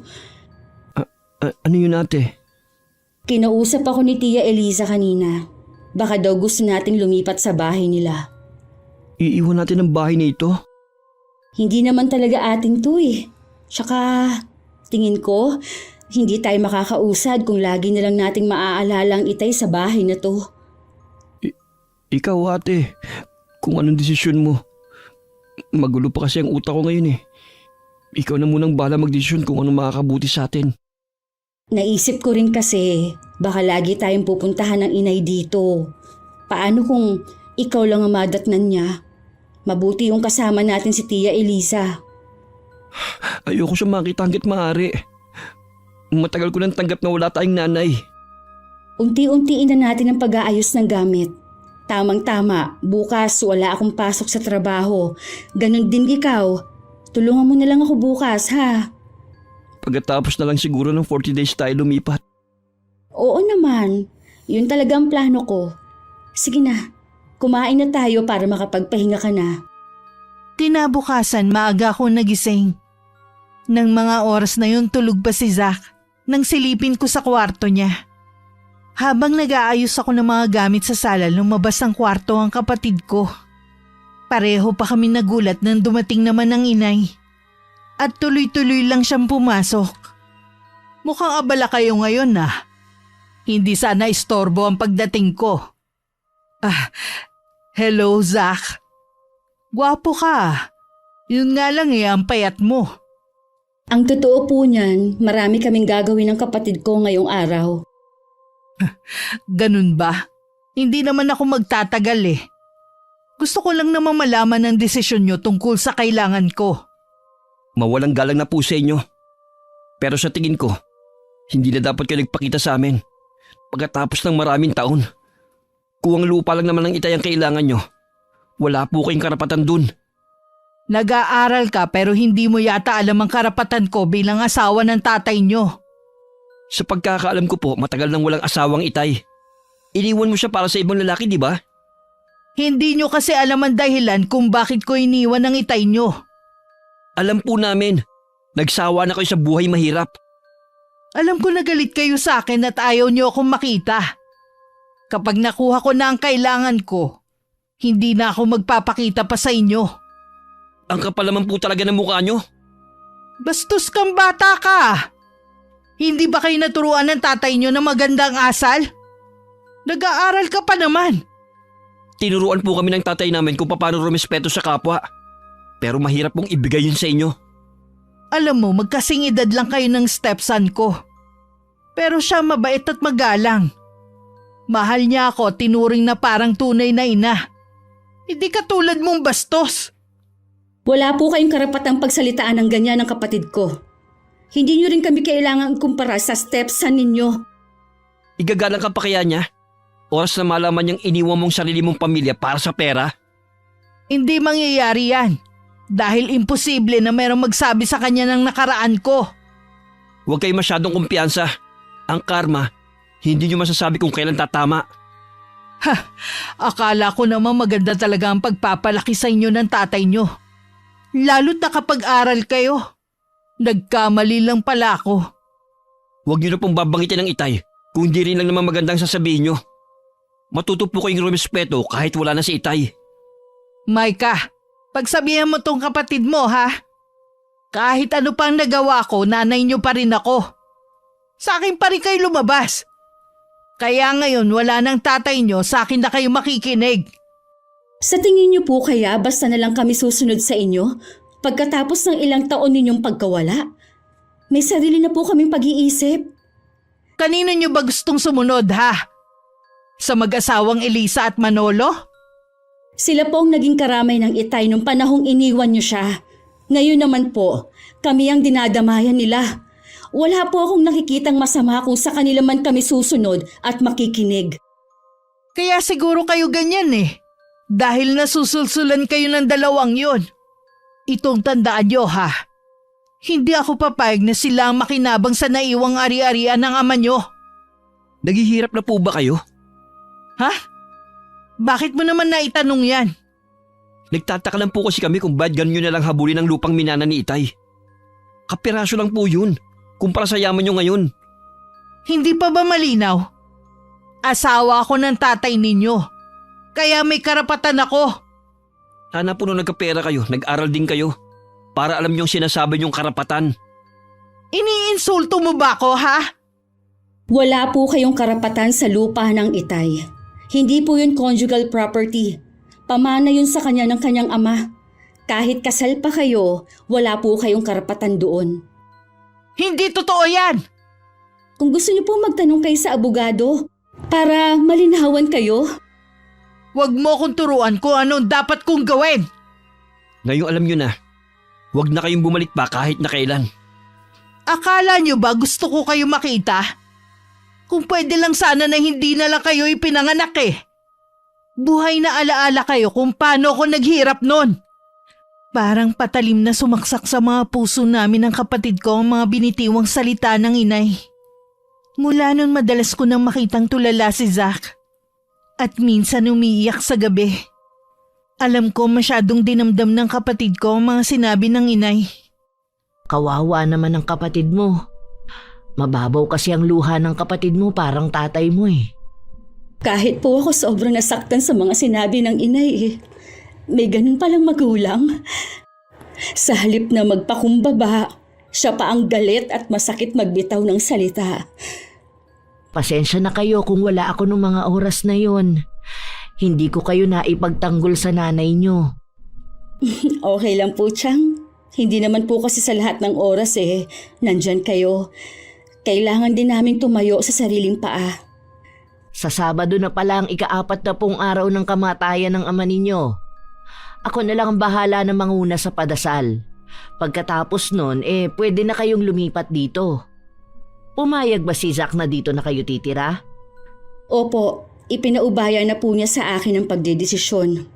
Ano yun, ate? Kinausap ako ni Tia Eliza kanina. Baka daw gusto nating lumipat sa bahay nila. Iiwan natin ang bahay na ito? Hindi naman talaga atin to eh. Tsaka, tingin ko, hindi tayo makakausad kung lagi na lang nating maaalala ang itay sa bahay na to. Ikaw, ate, kung anong desisyon mo. Magulo pa kasi ang utak ko ngayon eh. Ikaw na munang bahala magdesisyon kung anong makakabuti sa atin. Naisip ko rin kasi, baka lagi tayong pupuntahan ng inay dito. Paano kung ikaw lang ang madatnan niya? Mabuti yung kasama natin si Tia Eliza. Ayoko siya makita hanggat maaari. Matagal ko nang tanggap na wala tayong nanay. Unti-untiin na natin ang pag-aayos ng gamit. Tamang-tama, bukas wala akong pasok sa trabaho. Ganon din ikaw. Tulungan mo na lang ako bukas, ha? Pagkatapos na lang siguro ng 40 days tayo lumipat. Oo naman. Yun talaga ang plano ko. Sige na, kumain na tayo para makapagpahinga ka na. Kinabukasan maaga ako nagising. Nang mga oras na yun tulog pa si Zach nang silipin ko sa kwarto niya. Habang nag-aayos ako ng mga gamit sa sala lumabas ng kwarto ang kapatid ko. Pareho pa kami nagulat nang dumating naman ang inay. At tuloy-tuloy lang siyang pumasok. Mukhang abala kayo ngayon ah. Hindi sana istorbo ang pagdating ko. Hello Zach. Gwapo ka. Yun nga lang ang payat mo. Ang totoo po niyan, marami kaming gagawin ng kapatid ko ngayong araw. Ganun ba? Hindi naman ako magtatagal eh. Gusto ko lang naman malaman ang desisyon nyo tungkol sa kailangan ko. Mawalang galang na po sa inyo. Pero sa tingin ko, hindi na dapat kayo nagpakita sa amin. Pagkatapos ng maraming taon, kung ang lupa lang naman ng itay ang kailangan nyo, wala po kayong karapatan dun. Nag-aaral ka pero hindi mo yata alam ang karapatan ko bilang asawa ng tatay nyo. Sa pagkakaalam ko po, matagal nang walang asawang itay. Iniwan mo siya para sa ibang lalaki, di ba? Hindi nyo kasi alam ang dahilan kung bakit ko iniwan ang itay nyo. Alam po namin, nagsawa na kayo sa buhay mahirap. Alam ko na galit kayo sa akin at ayaw nyo akong makita. Kapag nakuha ko na ang kailangan ko, hindi na ako magpapakita pa sa inyo. Ang kapal naman po talaga ng mukha nyo. Bastos kang bata ka! Hindi ba kayo naturuan ng tatay nyo na magandang asal? Nag-aaral ka pa naman. Tinuruan po kami ng tatay namin kung paano rumespeto sa kapwa. Pero mahirap pong ibigay yun sa inyo. Alam mo, magkasing edad lang kayo ng stepson ko. Pero siya mabait at magalang. Mahal niya ako, tinuring na parang tunay na ina. Hindi katulad mong bastos. Wala po kayong karapatang pagsalitaan ng ganyan ng kapatid ko. Hindi niyo rin kami kailangang kumpara sa stepson ninyo. Igagalang ka pa kaya niya? Oras na malaman niyang iniwan mong sarili mong pamilya para sa pera? Hindi mangyayari yan. Dahil imposible na mayroong magsabi sa kanya ng nakaraan ko. Huwag kayo masyadong kumpiyansa. Ang karma, hindi niyo masasabi kung kailan tatama. Akala ko naman maganda talaga ang pagpapalaki sa inyo ng tatay nyo. Lalo't nakapag-aral kayo. Nagkamali lang pala ako. Huwag niyo na pong babangitin ng itay kung hindi rin lang naman magandang sasabihin niyo. Matuto po kayong rumespeto kahit wala na si itay. Maika, pagsabihan mo tong kapatid mo ha. Kahit ano pang nagawa ko, nanay nyo pa rin ako. Sa akin pa rin kayo lumabas. Kaya ngayon wala nang tatay nyo, sa akin na kayo makikinig. Sa tingin niyo po kaya basta na lang kami susunod sa inyo pagkatapos ng ilang taon ninyong pagkawala? May sarili na po kaming pag-iisip. Kanino nyo ba gustong sumunod ha? Sa mag-asawang Elisa at Manolo? Sila po ang naging karamay ng itay nung panahong iniwan niyo siya. Ngayon naman po, kami ang dinadamayan nila. Wala po akong nakikitang masama kung sa kanila man kami susunod at makikinig. Kaya siguro kayo ganyan eh. Dahil nasusulsulan kayo ng dalawang yon. Itong tandaan nyo ha. Hindi ako papayag na sila ang makinabang sa naiwang ari-arian ng ama nyo. Naghihirap na po ba kayo? Ha? Bakit mo naman naitanong yan? Nagtataka lang po kasi kami kung ba't ganun nyo na lang habulin ang lupang minana ni itay. Kapiraso lang po yun, kumpara sa yaman nyo ngayon. Hindi pa ba malinaw? Asawa ako ng tatay ninyo. Kaya may karapatan ako. Sana po nung nagkapera kayo, nag-aral din kayo. Para alam nyo ang sinasabi nyong karapatan. Iniinsulto mo ba ako ha? Wala po kayong karapatan sa lupa ng itay. Hindi po yun conjugal property. Pamana yun sa kanya ng kanyang ama. Kahit kasal pa kayo, wala po kayong karapatan doon. Hindi totoo yan! Kung gusto niyo po magtanong kayo sa abogado para malinawan kayo. Huwag mo akong turuan kung anong dapat kong gawin. Ngayong alam nyo na, huwag na kayong bumalik pa kahit na kailan. Akala nyo ba gusto ko kayo makita? Kung pwede lang sana na hindi na lang kayo ipinanganak eh. Buhay na alaala kayo kung paano ako naghirap nun. Parang patalim na sumaksak sa mga puso namin ng kapatid ko ang mga binitiwang salita ng inay. Mula nun madalas ko nang makitang tulala si Zach. At minsan umiiyak sa gabi. Alam ko masyadong dinamdam ng kapatid ko ang mga sinabi ng inay. Kawawa naman ang kapatid mo. Mababaw kasi ang luha ng kapatid mo, parang tatay mo eh. Kahit po ako sobrang nasaktan sa mga sinabi ng inay eh. May ganun palang magulang. Sa halip na magpakumbaba, siya pa ang galit at masakit magbitaw ng salita. Pasensya na kayo kung wala ako nung mga oras na yon. Hindi ko kayo naipagtanggol sa nanay nyo. Okay lang po, Chang. Hindi naman po kasi sa lahat ng oras eh, nandyan kayo. Kailangan din naming tumayo sa sariling paa. Sa Sabado na pala ang ika-40 araw ng kamatayan ng ama ninyo. Ako na lang ang bahala na manguna sa padasal. Pagkatapos nun, pwede na kayong lumipat dito. Pumayag ba si Zach na dito na kayo titira? Opo, ipinaubaya na po niya sa akin ang pagdedesisyon.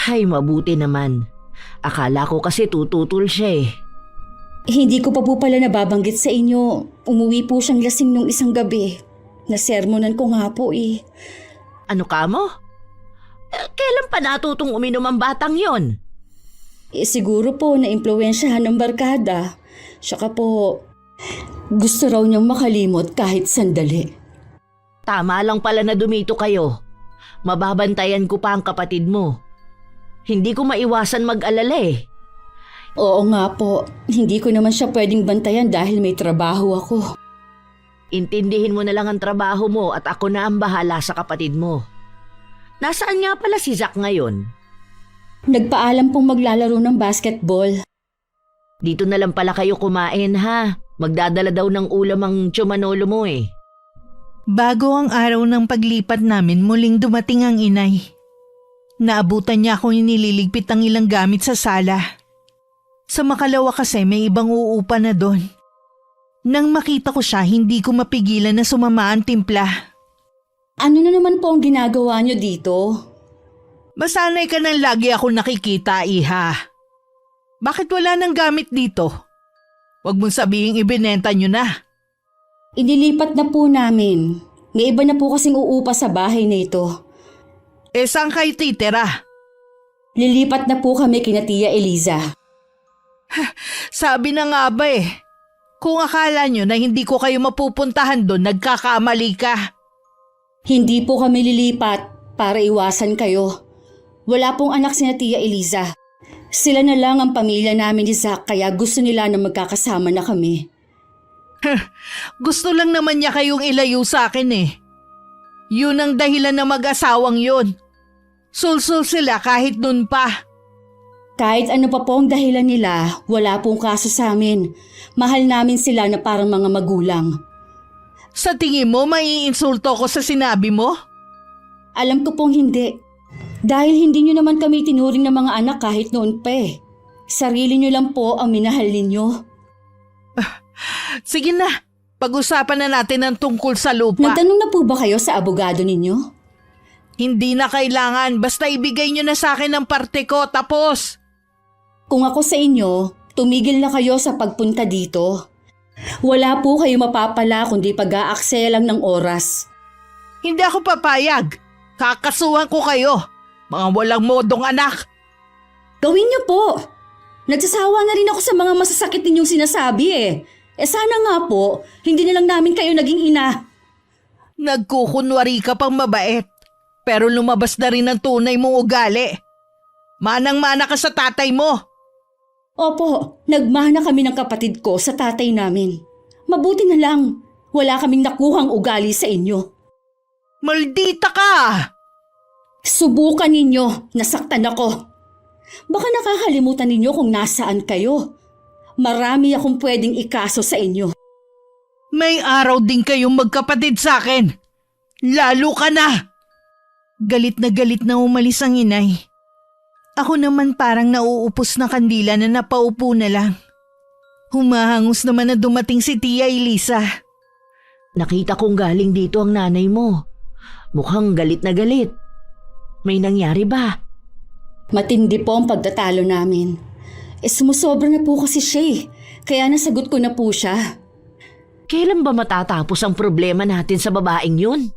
Ay, mabuti naman. Akala ko kasi tututol siya eh. Hindi ko pa po pala nababanggit sa inyo. Umuwi po siyang lasing nung isang gabi. Nasermonan ko nga po eh. Ano ka mo? Kailan pa natutong uminom ang batang yon? Siguro po na-impluwensyahan ng barkada. Saka po, gusto raw niyang makalimot kahit sandali. Tama lang pala na dumito kayo. Mababantayan ko pa ang kapatid mo. Hindi ko maiwasan mag-alala eh. Oo nga po, hindi ko naman siya pwedeng bantayan dahil may trabaho ako. Intindihin mo na lang ang trabaho mo at ako na ang bahala sa kapatid mo. Nasaan nga pala si Zach ngayon? Nagpaalam pong maglalaro ng basketball. Dito na lang pala kayo kumain ha. Magdadala daw ng ulam ang tsumanolo mo eh. Bago ang araw ng paglipat namin, muling dumating ang inay. Naabutan niya akong inililigpit ng ilang gamit sa sala. Sa makalawa kasi may ibang uupa na doon. Nang makita ko siya, hindi ko mapigilan na sumama ang timpla. Ano na naman po ang ginagawa niyo dito? Masanay ka nang lagi ako nakikita, Iha. Bakit wala nang gamit dito? Huwag mong sabihing ibinenta nyo na. Inilipat na po namin. May iba na po kasing uupa sa bahay na ito. Saan kayo titira? Lilipat na po kami kina Tia Eliza. Sabi na nga ba kung akala nyo na hindi ko kayo mapupuntahan doon, nagkakamali ka. Hindi po kami lilipat para iwasan kayo. Wala pong anak si Tia Eliza. Sila na lang ang pamilya namin ni Zach kaya gusto nila na magkakasama na kami. Gusto lang naman niya kayong ilayo sa akin Yun ang dahilan na mag-asawang yun. Sulsul sila kahit nun pa. Kahit ano pa po ang dahilan nila, wala pong kaso sa amin. Mahal namin sila na parang mga magulang. Sa tingin mo, maiinsulto ko sa sinabi mo? Alam ko pong hindi. Dahil hindi nyo naman kami tinuring na mga anak kahit noon pa Sarili nyo lang po ang minahal ninyo. Sige na, pag-usapan na natin ang tungkol sa lupa. Nagtanong na po ba kayo sa abogado ninyo? Hindi na kailangan, basta ibigay nyo na sa akin ang parte ko, tapos. Kung ako sa inyo, tumigil na kayo sa pagpunta dito. Wala po kayo mapapala kundi pag-aaksaya lang ng oras. Hindi ako papayag. Kakasuhan ko kayo. Mga walang modong anak. Gawin niyo po. Nagsasawa na rin ako sa mga masasakit ninyong sinasabi sana nga po, hindi na lang namin kayo naging ina. Nagkukunwari ka pang mabait. Pero lumabas na rin ang tunay mong ugali. Manang-mana ka sa tatay mo. Opo, nagmana kami ng kapatid ko sa tatay namin. Mabuti na lang, wala kaming nakuhang ugali sa inyo. Maldita ka! Subukan ninyo, nasaktan ako. Baka nakakalimutan ninyo kung nasaan kayo. Marami akong pwedeng ikaso sa inyo. May araw din kayong magkapatid sa akin. Lalo ka na! Galit na umalis ang inay. Ako naman parang nauupos na kandila na napaupo na lang. Humahangos naman na dumating si Tia Elisa. Nakita kong galing dito ang nanay mo. Mukhang galit na galit. May nangyari ba? Matindi po ang pagtatalo namin. Sumusobra na po kasi siya kaya nasagot ko na po siya. Kailan ba matatapos ang problema natin sa babaeng yun?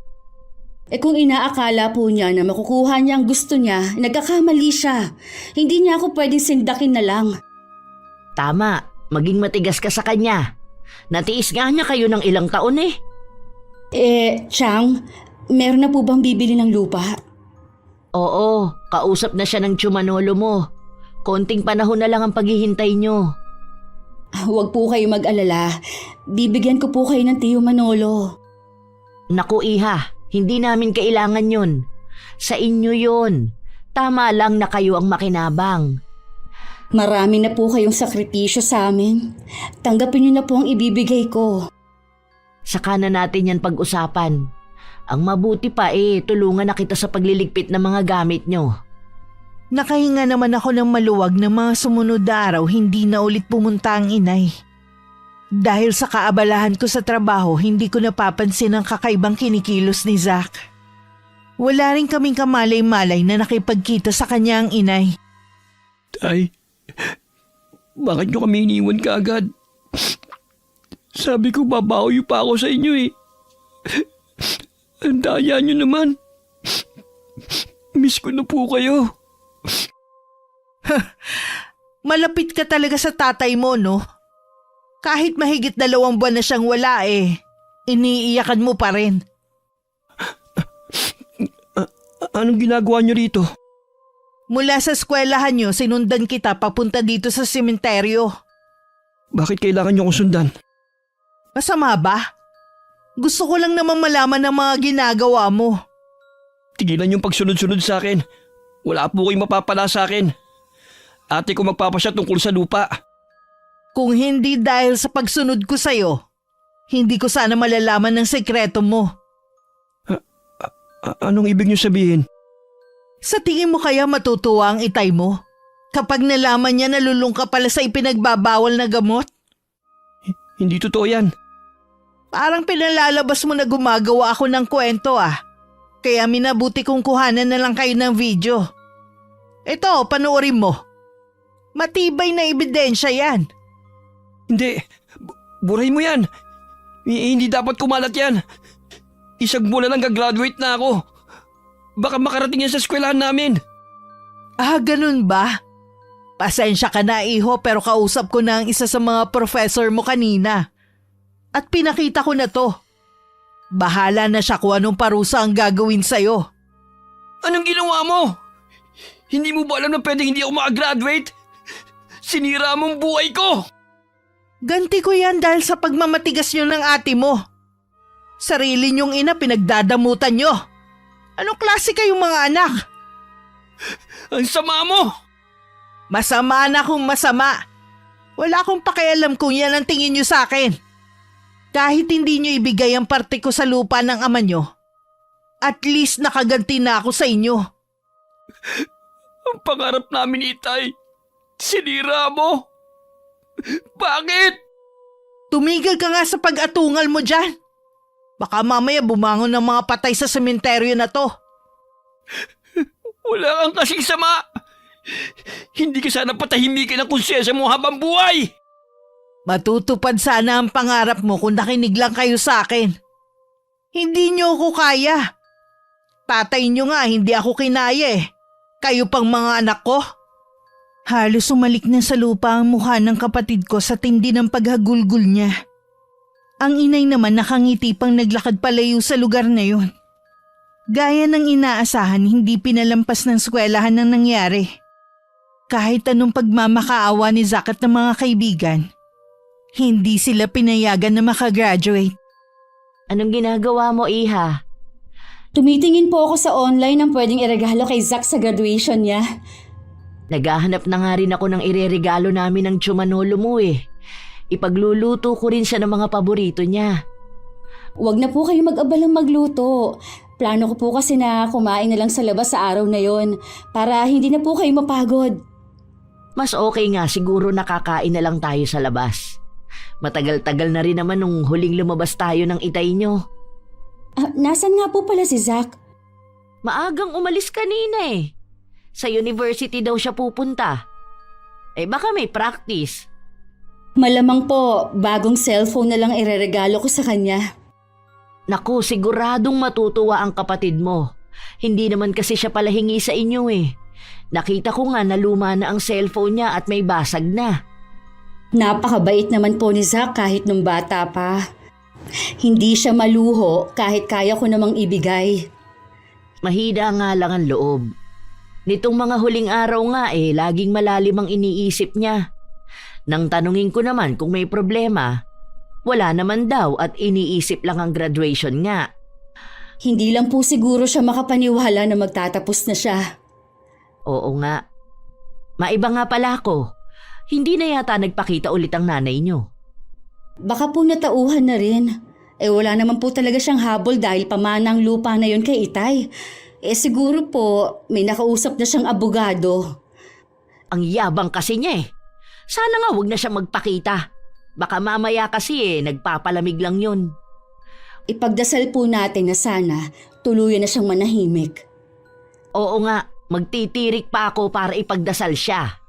Kung inaakala po niya na makukuha niya ang gusto niya, nagkakamali siya. Hindi niya ako pwedeng sindakin na lang. Tama, maging matigas ka sa kanya. Natiis nga niya kayo ng ilang taon Chang, meron na po bang bibili ng lupa? Oo, kausap na siya ng tsumanolo mo. Konting panahon na lang ang paghihintay nyo. Huwag po kayo mag-alala. Bibigyan ko po kayo ng Tiyo Manolo. Naku Iha, hindi namin kailangan yun. Sa inyo yun. Tama lang na kayo ang makinabang. Marami na po kayong sakripisyo sa amin. Tanggapin niyo na po ang ibibigay ko. Saka na natin yan pag-usapan. Ang mabuti pa tulungan na kita sa pagliligpit ng mga gamit nyo. Nakahinga naman ako ng maluwag na mga sumunod na araw hindi na ulit pumunta ang inay. Dahil sa kaabalahan ko sa trabaho, hindi ko napapansin ang kakaibang kinikilos ni Zach. Wala rin kaming kamalay-malay na nakipagkita sa kanya ang inay. Tay, bakit nyo kami iniwan kaagad? Sabi ko babawi pa ako sa inyo Ang daya nyo naman. Miss ko na po kayo. Malapit ka talaga sa tatay mo, no? Kahit mahigit 2 buwan na siyang wala iniiyakan mo pa rin. Anong ginagawa nyo rito? Mula sa eskwelahan nyo, sinundan kita papunta dito sa sementeryo. Bakit kailangan nyo akong sundan? Masama ba? Gusto ko lang naman malaman ang mga ginagawa mo. Tigilan yung pagsunod-sunod sa akin. Wala po kayong mapapala sa akin. Ate ko magpapasya tungkol sa lupa. Kung hindi dahil sa pagsunod ko sa'yo, hindi ko sana malalaman ng sekreto mo. Anong ibig niyo sabihin? Sa tingin mo kaya matutuwa ang itay mo? Kapag nalaman niya nalulung ka pala sa ipinagbabawal na gamot? Hindi totoo yan. Parang pinalalabas mo na gumagawa ako ng kwento Kaya minabuti kong kuhanan na lang kayo ng video. Ito, panoorin mo. Matibay na ebidensya yan. Hindi. Buray mo yan. Hindi dapat kumalat yan. Isang buwan lang gagraduate na ako. Baka makarating yan sa eskwelahan namin. Ganun ba? Pasensya ka na, iho, pero kausap ko na ang isa sa mga professor mo kanina. At pinakita ko na to. Bahala na siya kung anong parusa ang gagawin sa'yo. Anong ginawa mo? Hindi mo ba alam na pwedeng hindi ako makagraduate? Sinira mong buhay ko! Ganti ko yan dahil sa pagmamatigas nyo ng ate mo. Sarili nyong ina pinagdadamutan nyo. Anong klase kayong mga anak? Ang sama mo! Masama na kung masama. Wala akong pakialam kung yan ang tingin nyo sa akin. Kahit hindi nyo ibigay ang parte ko sa lupa ng ama nyo, at least nakaganti na ako sa inyo. Ang pangarap namin, Itay, sinira mo. Bakit? Tumigil ka nga sa pag-atungal mo dyan. Baka mamaya bumangon ng mga patay sa sementeryo na to. Wala kang kasing sama. Hindi ka sana patahimikin ang konsyensya mo habang buhay. Matutupad sana ang pangarap mo kung nakinig lang kayo sa akin. Hindi nyo ako kaya. Tatay nyo nga, hindi ako kinaya Kayo pang mga anak ko. Halos umalik na sa lupa ang mukha ng kapatid ko sa tindi ng paghagulgul niya. Ang inay naman nakangiti pang naglakad palayo sa lugar na yun. Gaya ng inaasahan, hindi pinalampas ng eskwelahan ang nangyari. Kahit anong pagmamakaawa ni Zack at ng mga kaibigan, hindi sila pinayagan na makagraduate. Anong ginagawa mo, Iha? Tumitingin po ako sa online ng pwedeng iregalo kay Zack sa graduation niya. Naghahanap na nga rin ako ng ireregalo namin ng tsumanolo mo Ipagluluto ko rin siya ng mga paborito niya. Huwag na po kayo mag-abalang magluto. Plano ko po kasi na kumain na lang sa labas sa araw na yon para hindi na po kayo mapagod. Mas okay nga siguro nakakain na lang tayo sa labas. Matagal-tagal na rin naman nung huling lumabas tayo ng itay nyo. Nasaan nga po pala si Zack? Maagang umalis kanina Sa university daw siya pupunta. Baka may practice. Malamang po, bagong cellphone na lang ireregalo ko sa kanya. Naku, siguradong matutuwa ang kapatid mo. Hindi naman kasi siya pala hingi sa inyo Nakita ko nga na luma na ang cellphone niya at may basag na. Napakabait naman po ni Zack kahit nung bata pa. Hindi siya maluho kahit kaya ko namang ibigay. Mahina nga lang ang loob. Nitong mga huling araw nga laging malalim ang iniisip niya. Nang tanungin ko naman kung may problema, wala naman daw at iniisip lang ang graduation nga. Hindi lang po siguro siya makapaniwala na magtatapos na siya. Oo nga. Maiba nga pala ako. Hindi na yata nagpakita ulit ang nanay niyo. Baka po natauhan na rin. Wala naman po talaga siyang habol dahil pamana ang lupa na yon kay Itay. Siguro po may nakausap na siyang abogado. Ang yabang kasi niya Sana nga wag na siya magpakita. Baka mamaya kasi nagpapalamig lang yun. Ipagdasal po natin na sana tuluyan na siyang manahimik. Oo nga, magtitirik pa ako para ipagdasal siya.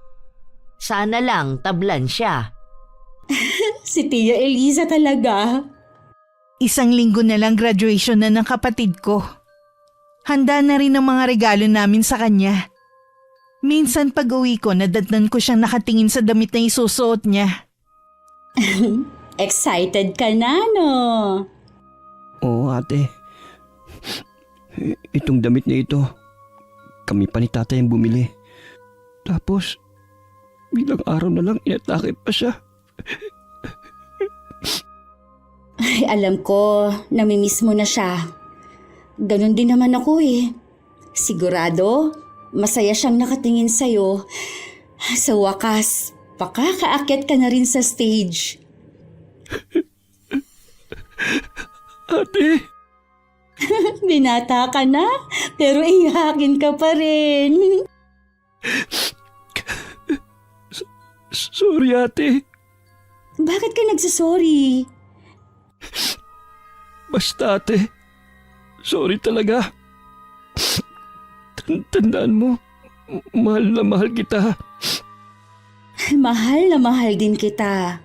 Sana lang tablan siya. Si Tia Eliza talaga. Isang linggo na lang graduation na ng kapatid ko. Handa na rin ang mga regalo namin sa kanya. Minsan pag uwi ko, nadatnan ko siyang nakatingin sa damit na isusuot niya. Excited ka na, no? Oo, ate. Itong damit na ito, kami pa ni tatay ang bumili. Tapos, bilang araw na lang inatake pa siya. Ay, alam ko, namimiss mo na siya. Ganon din naman ako Sigurado, masaya siyang nakatingin sa'yo. Sa wakas, pakakaakyat ka na rin sa stage. Ate! Binata ka na, Pero iyakin ka pa rin. Sorry ate. Bakit ka nagsasorry? Basta ate. Sorry talaga. Tandaan mo, mahal na mahal kita. Mahal na mahal din kita.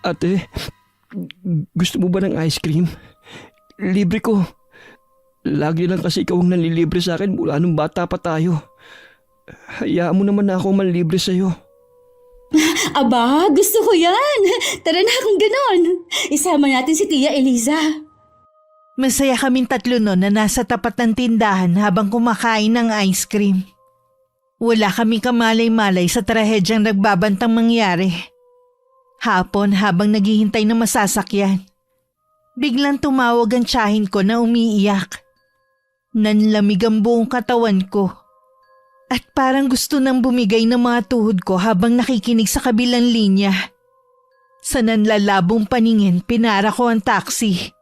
Ate, gusto mo ba ng ice cream? Libre ko. Lagi lang kasi ikaw ang nanlilibre sa akin mula nung bata pa tayo. Hayaan mo naman na ako manlibre sa'yo. Aba, gusto ko yan. Tara na kung ganon. Isama natin si Tia Eliza. Masaya kaming tatlo noon na nasa tapat ng tindahan habang kumakain ng ice cream. Wala kaming kamalay-malay sa trahedyang nagbabantang mangyari. Hapon habang naghihintay na masasakyan, biglang tumawag ang tiyahin ko na umiiyak. Nanlamig ang buong katawan ko. At parang gusto nang bumigay ng mga tuhod ko habang nakikinig sa kabilang linya. Sa nanlalabong paningin, pinara ko ang taxi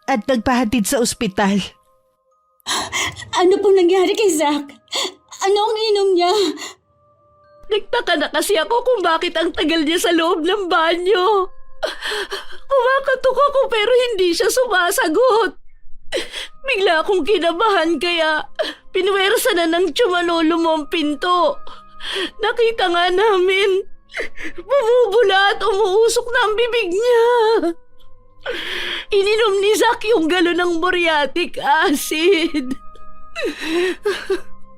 at nagpahatid sa ospital. Ano pong nangyari kay Zach? Ano ang inom niya? Nagtaka na kasi ako kung bakit ang tagal niya sa loob ng banyo. Kumakatok ako pero hindi siya sumasagot. Bigla akong kinabahan kaya pinuwersa na ng tsumanolo mo ang pinto. Nakita nga namin, bumubula at umuusok na ang bibig niya. Ininom ni Zach yung galon ng muriatic acid.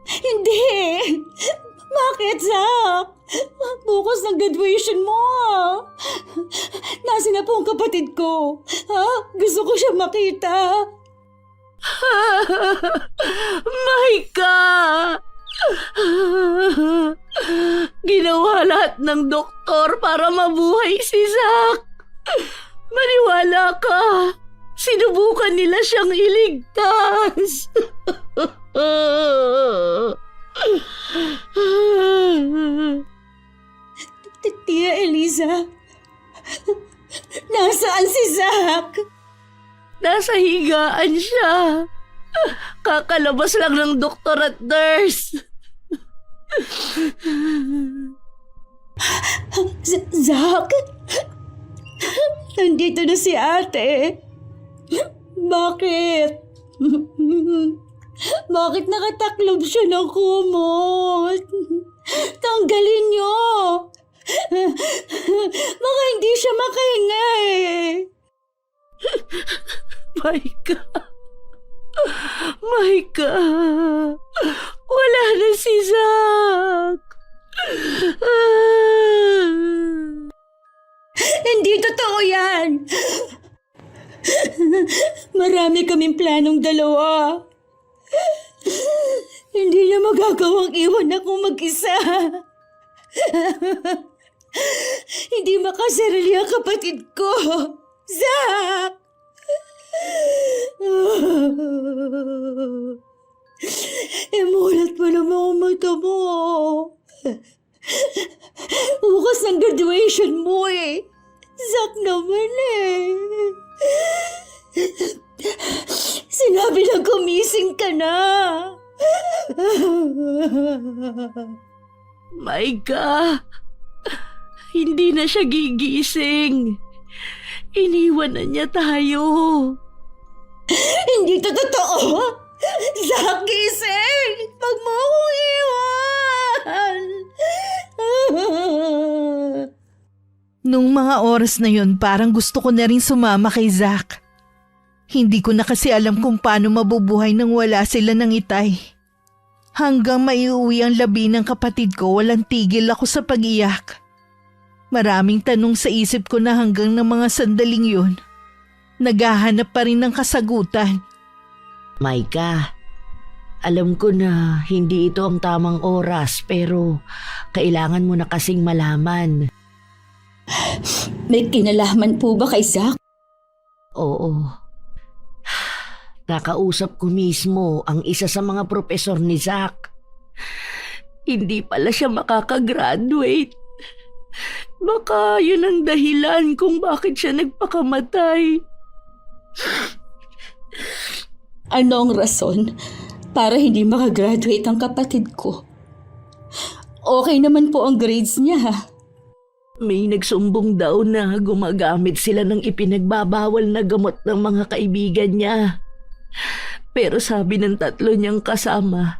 Hindi! Bakit, Zach? Bukas ng graduation mo. Nasaan na po ang kapatid ko? Ha? Gusto ko siya makita. Maika! Ginawa lahat ng doktor para mabuhay si Zach. Maniwala ka. Sinubukan nila siyang iligtas. Tia Eliza, nasaan si Zach? Nasa higaan siya. Kakalabas lang ng doktor at nurse. Zach? Nandito na si ate. Bakit? Bakit nakataklob siya ng kumot? Tanggalin niyo. Baka hindi siya makahinga eh. Maika, wala na si Zach. Hindi totoo yan. Marami kaming planong dalawa. Hindi niya magagawang iwan akong mag-isa. Hindi makasarili ang kapatid ko. Zach! Imulat mo naman ang mata mo. Bukas ng graduation mo eh. Zach naman eh. Sinabi na gumising ka na. Maika, hindi na siya gigising. Iniwan na niya tayo. Hindi to totoo. Zach, gising. Pag mo akong iwan. Nung mga oras na yun, parang gusto ko na rin sumama kay Zach. Hindi ko na kasi alam kung paano mabubuhay nang wala sila ng itay. Hanggang maiuwi ang labi ng kapatid ko, walang tigil ako sa pag-iyak. Maraming tanong sa isip ko na hanggang ng mga sandaling yun, naghahanap pa rin ng kasagutan. Maika, alam ko na hindi ito ang tamang oras pero kailangan mo na kasing malaman. May kinalaman po ba kay Zach? Oo. Nakausap ko mismo ang isa sa mga propesor ni Zach. Hindi pala siya makakagraduate. Baka yun ang dahilan kung bakit siya nagpakamatay. Ano ang rason para hindi makagraduate ang kapatid ko? Okay naman po ang grades niya. May nagsumbong daw na gumagamit sila ng ipinagbabawal na gamot ng mga kaibigan niya. Pero sabi ng 3 niyang kasama,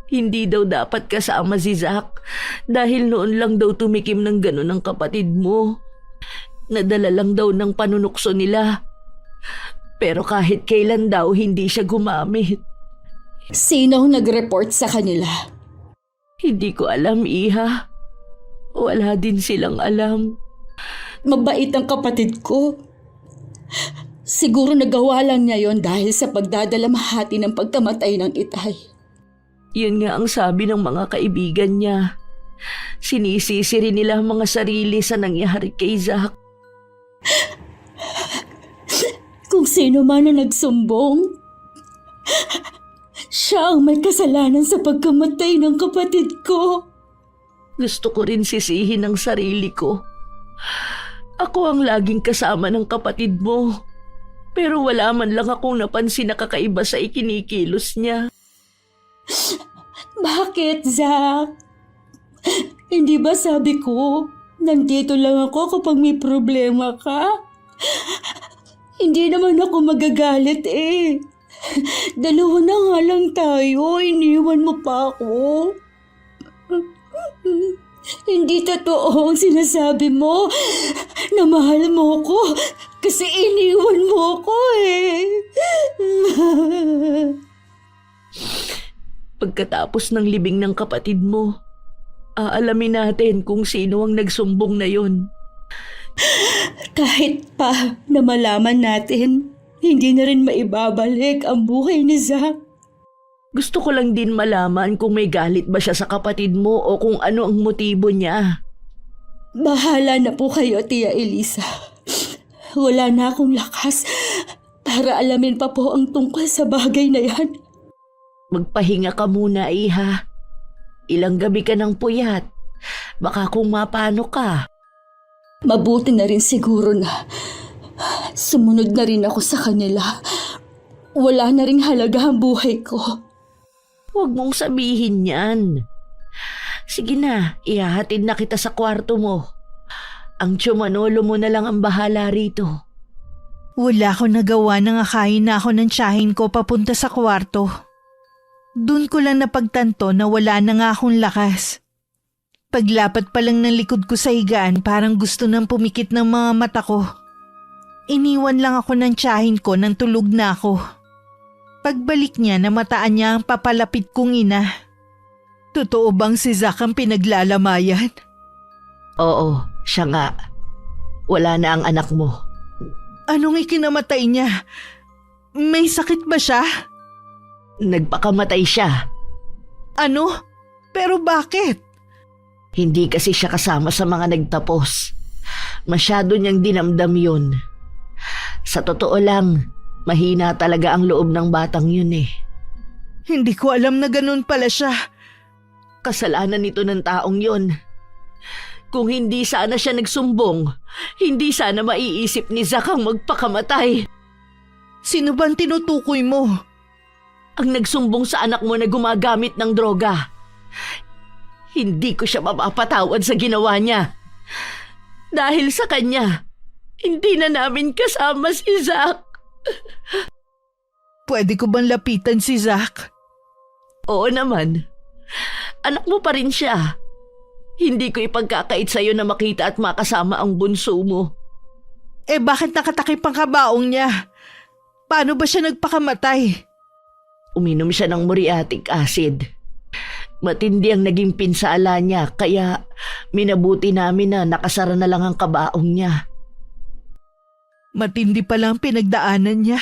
hindi daw dapat kasama si Zack dahil noon lang daw tumikim ng gano'n ang kapatid mo. Nadala lang daw ng panunukso nila. Pero kahit kailan daw hindi siya gumamit. Sino ang nag-report sa kanila? Hindi ko alam, Iha. Wala din silang alam. Mabait ang kapatid ko. Siguro nagawa lang niya yon dahil sa pagdadalamhati ng pagkamatay ng itay. Yun nga ang sabi ng mga kaibigan niya. Sinisisi rin nila ang mga sarili sa nangyari kay Zack. Kung sino man na nagsumbong, siya ang may kasalanan sa pagkamatay ng kapatid ko. Gusto ko rin sisihin ang sarili ko. Ako ang laging kasama ng kapatid mo. Pero wala man lang akong napansin na kakaiba sa ikinikilos niya. Bakit, Zack? Hindi ba sabi ko, nandito lang ako kapag may problema ka? Hindi naman ako magagalit eh. 2 na nga lang tayo, iniwan mo pa ako. Hindi totoo ang sinasabi mo na mahal mo ko kasi iniwan mo ko eh. Pagkatapos ng libing ng kapatid mo, aalamin natin kung sino ang nagsumbong na yon. Kahit pa na malaman natin, hindi na rin maibabalik ang buhay ni Zack. Gusto ko lang din malaman kung may galit ba siya sa kapatid mo o kung ano ang motibo niya. Bahala na po kayo, Tia Elisa. Wala na akong lakas para alamin pa po ang tungkol sa bagay na yan. Magpahinga ka muna, Iha. Ilang gabi ka ng puyat. Baka kung mapano ka. Mabuti na rin siguro na sumunod na rin ako sa kanila. Wala na ring halaga ang buhay ko. Huwag mong sabihin yan. Sige na, ihahatid na kita sa kwarto mo. Ang tsumanolo mo na lang ang bahala rito. Wala ko nagawa nang akayin na ako ng tiyahin ko papunta sa kwarto. Doon ko lang napagtanto na wala na nga akong lakas. Paglapat pa lang ng likod ko sa higaan, parang gusto nang pumikit ng mga mata ko. Iniwan lang ako ng tiyahin ko nang tulog na ako. Pagbalik niya, namataan niya ang papalapit kong ina. Totoo bang si Zack ang pinaglalamayan? Oo, siya nga. Wala na ang anak mo. Anong ikinamatay niya? May sakit ba siya? Nagpakamatay siya. Ano? Pero bakit? Hindi kasi siya kasama sa mga nagtapos. Masyado niyang dinamdam yun. Sa totoo lang, mahina talaga ang loob ng batang yun eh. Hindi ko alam na ganun pala siya. Kasalanan nito ng taong yun. Kung hindi sana siya nagsumbong, hindi sana maiisip ni Zack ang magpakamatay. Sino bang tinutukoy mo? Ang nagsumbong sa anak mo na gumagamit ng droga. Hindi ko siya mapapatawad sa ginawa niya. Dahil sa kanya, hindi na namin kasama si Zack. Pwede ko bang lapitan si Zack? Oo naman. Anak mo pa rin siya. Hindi ko ipagkakait sa'yo na makita at makasama ang bunso mo. Eh bakit nakatakip ang kabaong niya? Paano ba siya nagpakamatay? Uminom siya ng muriatic acid. Matindi ang naging pinsala niya kaya minabuti namin na nakasara na lang ang kabaong niya. Matindi pala ang pinagdaanan niya.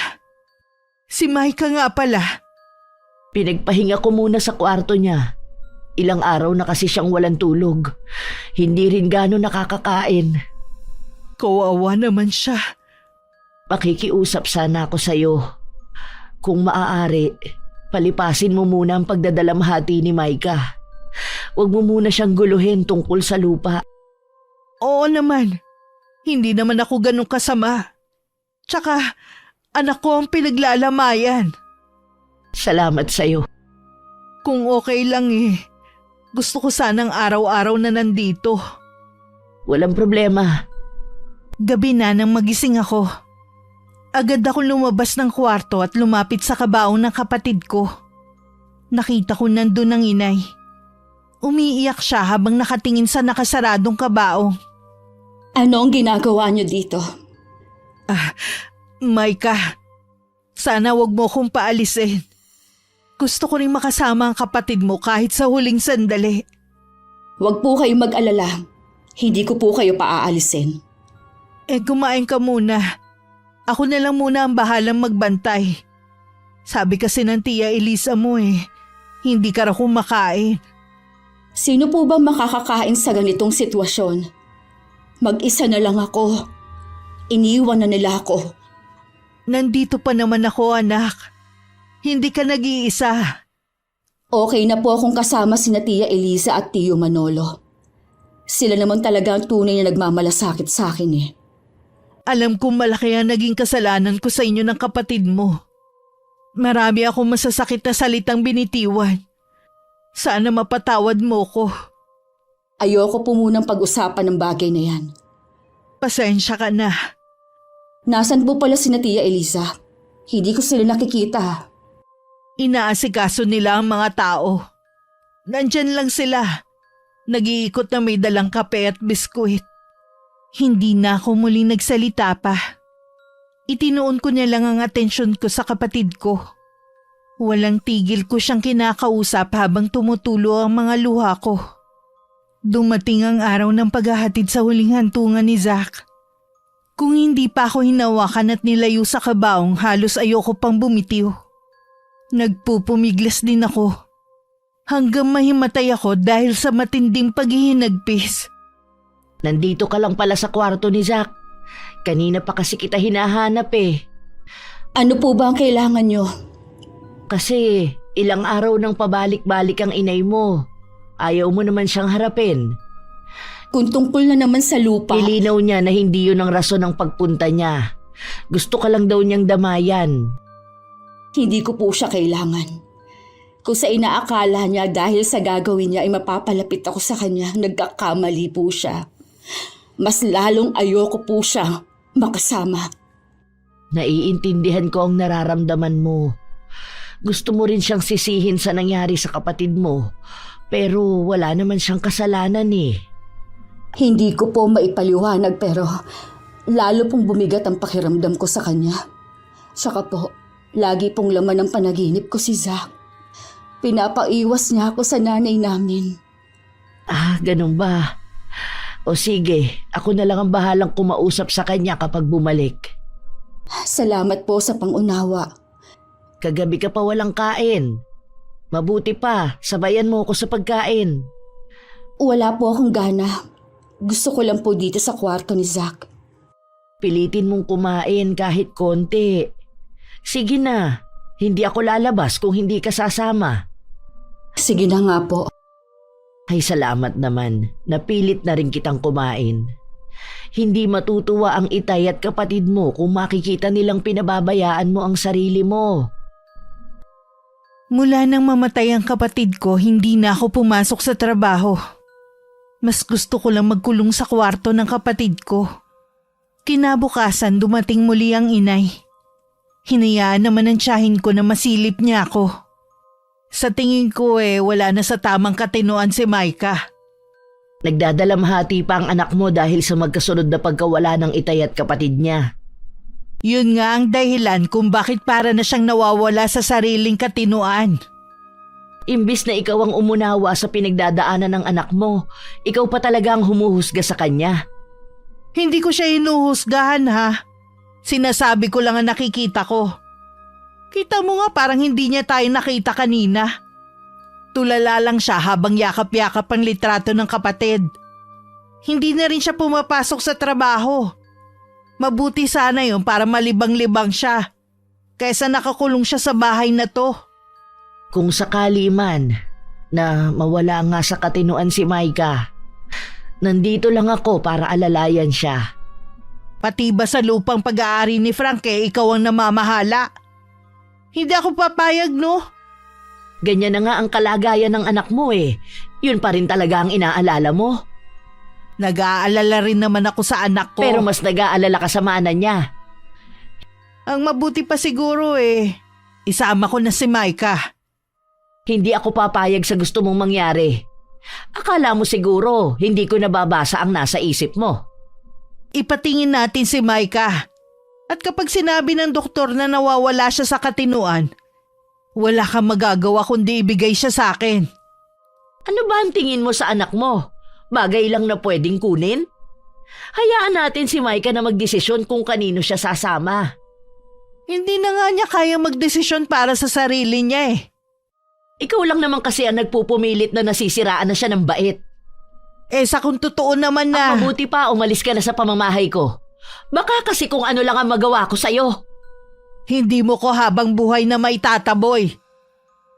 Si Maika nga pala. Pinagpahinga ko muna sa kwarto niya. Ilang araw na kasi siyang walang tulog. Hindi rin gano'n nakakakain. Kawawa naman siya. Makikiusap sana ako sa'yo. Kung maaari, palipasin mo muna ang pagdadalamhati ni Maika. Huwag mo muna siyang guluhin tungkol sa lupa. Oo naman. Hindi naman ako ganun kasama. Tsaka, anak ko ang pinaglalamayan. Salamat sa'yo. Kung okay lang gusto ko sanang araw-araw na nandito. Walang problema. Gabi na nang magising ako. Agad ako lumabas ng kwarto at lumapit sa kabaong ng kapatid ko. Nakita ko nandun ang inay. Umiiyak siya habang nakatingin sa nakasaradong kabaong. Ano ang ginagawa niyo dito? Maika, sana wag mo akong paalisin. Gusto ko rin makasama ang kapatid mo kahit sa huling sandali. Huwag po kayong mag-alala. Hindi ko po kayo paaalisin. Kumain ka muna. Ako na lang muna ang bahalang magbantay. Sabi kasi ng Tia Elisa mo hindi ka raw kumakain. Sino po ba makakakain sa ganitong sitwasyon? Mag-isa na lang ako. Iniwan na nila ako. Nandito pa naman ako, anak. Hindi ka nag-iisa. Okay na po akong kasama sina Tia Elisa at Tio Manolo. Sila naman talaga ang tunay na nagmamalasakit sa akin Alam kong malaki ang naging kasalanan ko sa inyo ng kapatid mo. Marami akong masasakit na salitang binitiwan. Sana mapatawad mo ko. Ayoko po munang pag-usapan ng bagay na yan. Pasensya ka na. Nasaan po pala sina Tia Elisa? Hindi ko sila nakikita. Inaasikaso nila ang mga tao. Nandyan lang sila. Nag-iikot na may dalang kape at biskuit. Hindi na ako muling nagsalita pa. Itinuon ko niya lang ang atensyon ko sa kapatid ko. Walang tigil ko siyang kinakausap habang tumutulo ang mga luha ko. Dumating ang araw ng paghahatid sa huling hantungan ni Zach. Kung hindi pa ako hinawakan at nilayo sa kabaong, halos ayoko pang bumitiw. Nagpupumiglas din ako. Hanggang mahimatay ako dahil sa matinding paghihinagpis. Nandito ka lang pala sa kwarto ni Zach. Kanina pa kasi kita hinahanap Ano po ba ang kailangan nyo? Kasi ilang araw nang pabalik-balik ang inay mo. Ayaw mo naman siyang harapin. Kung tungkol na naman sa lupa. Ilinaw niya na hindi yun ang rason ng pagpunta niya. Gusto ka lang daw niyang damayan. Hindi ko po siya kailangan. Kung sa inaakala niya dahil sa gagawin niya ay mapapalapit ako sa kanya, nagkakamali po siya. Mas lalong ayoko po siya makasama. Naiintindihan ko ang nararamdaman mo. Gusto mo rin siyang sisihin sa nangyari sa kapatid mo, pero wala naman siyang kasalanan Hindi ko po maipaliwanag pero lalo pong bumigat ang pakiramdam ko sa kanya. Saka po, lagi pong laman ng panaginip ko si Zach. Pinapaiwas niya ako sa nanay namin. Ganun ba? O sige, ako na lang ang bahalang kumausap sa kanya kapag bumalik. Salamat po sa pangunawa. Kagabi ka pa walang kain. Mabuti pa, sabayan mo ako sa pagkain. Wala po akong gana. Gusto ko lang po dito sa kwarto ni Zach. Pilitin mong kumain kahit konti. Sige na, hindi ako lalabas kung hindi ka sasama. Sige na nga po. Ay salamat naman, napilit na rin kitang kumain. Hindi matutuwa ang itay at kapatid mo kung makikita nilang pinababayaan mo ang sarili mo. Mula nang mamatay ang kapatid ko, hindi na ako pumasok sa trabaho. Mas gusto ko lang magkulong sa kwarto ng kapatid ko. Kinabukasan dumating muli ang inay. Hinayaan naman ng tiyahin ko na masilip niya ako. Sa tingin ko wala na sa tamang katinoan si Maika. Nagdadalamhati pa ang anak mo dahil sa magkasunod na pagkawala ng itay at kapatid niya. Yun nga ang dahilan kung bakit para na siyang nawawala sa sariling katinoan. Imbis na ikaw ang umunawa sa pinagdadaanan ng anak mo, ikaw pa talaga ang humuhusga sa kanya. Hindi ko siya hinuhusgahan Sinasabi ko lang ang nakikita ko. Kita mo nga parang hindi niya tayo nakita kanina. Tulala lang siya habang yakap-yakap ang litrato ng kapatid. Hindi na rin siya pumapasok sa trabaho. Mabuti sana yun para malibang-libang siya. Kaysa nakakulong siya sa bahay na to. Kung sakali man na mawala nga sa katinoan si Maika, nandito lang ako para alalayan siya. Pati ba sa lupang pag-aari ni Frank ikaw ang namamahala? Hindi ako papayag, no? Ganyan na nga ang kalagayan ng anak mo eh. Yun pa rin talaga ang inaalala mo. Nag-aalala rin naman ako sa anak ko. Pero mas nag-aalala ka sa mana niya. Ang mabuti pa siguro isama ko na si Micah. Hindi ako papayag sa gusto mong mangyari. Akala mo siguro hindi ko nababasa ang nasa isip mo. Ipatingin natin si Micah. At kapag sinabi ng doktor na nawawala siya sa katinuan, wala kang magagawa kundi ibigay siya sa akin. Ano ba ang tingin mo sa anak mo? Bagay lang na pwedeng kunin? Hayaan natin si Micah na magdesisyon kung kanino siya sasama. Hindi na nga niya kaya magdesisyon para sa sarili niya eh. Ikaw lang naman kasi ang nagpupumilit na nasisiraan na siya ng bait. Sa kung totoo naman na... Ang mabuti pa umalis ka na sa pamamahay ko. Baka kasi kung ano lang ang magawa ko sa'yo. Hindi mo ko habang buhay na maitataboy.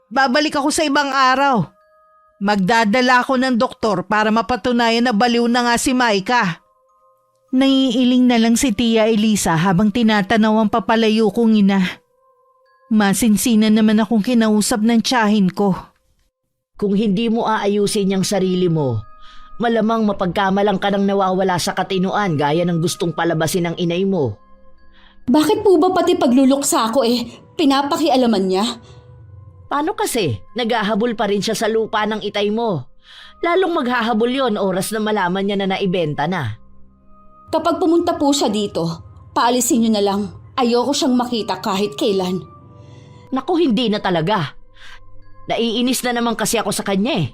Babalik ako sa ibang araw. Magdadala ako ng doktor para mapatunayan na baliw na nga si Micah. Naiiling na lang si Tia Elisa habang tinatanaw ang papalayo kong ina. Masinsinan naman akong kinausap ng tiyahin ko. Kung hindi mo aayusin yung sarili mo, malamang mapagkamalang ka nang nawawala sa katinuan gaya ng gustong palabasin ng inay mo. Bakit po ba pati pagluluksa ko pinapakialaman niya? Paano kasi? Naghahabol pa rin siya sa lupa ng itay mo. Lalong maghahabol yon oras na malaman niya na naibenta na. Kapag pumunta po siya dito, paalisin niyo na lang. Ayoko siyang makita kahit kailan. Naku, hindi na talaga. Naiinis na naman kasi ako sa kanya eh.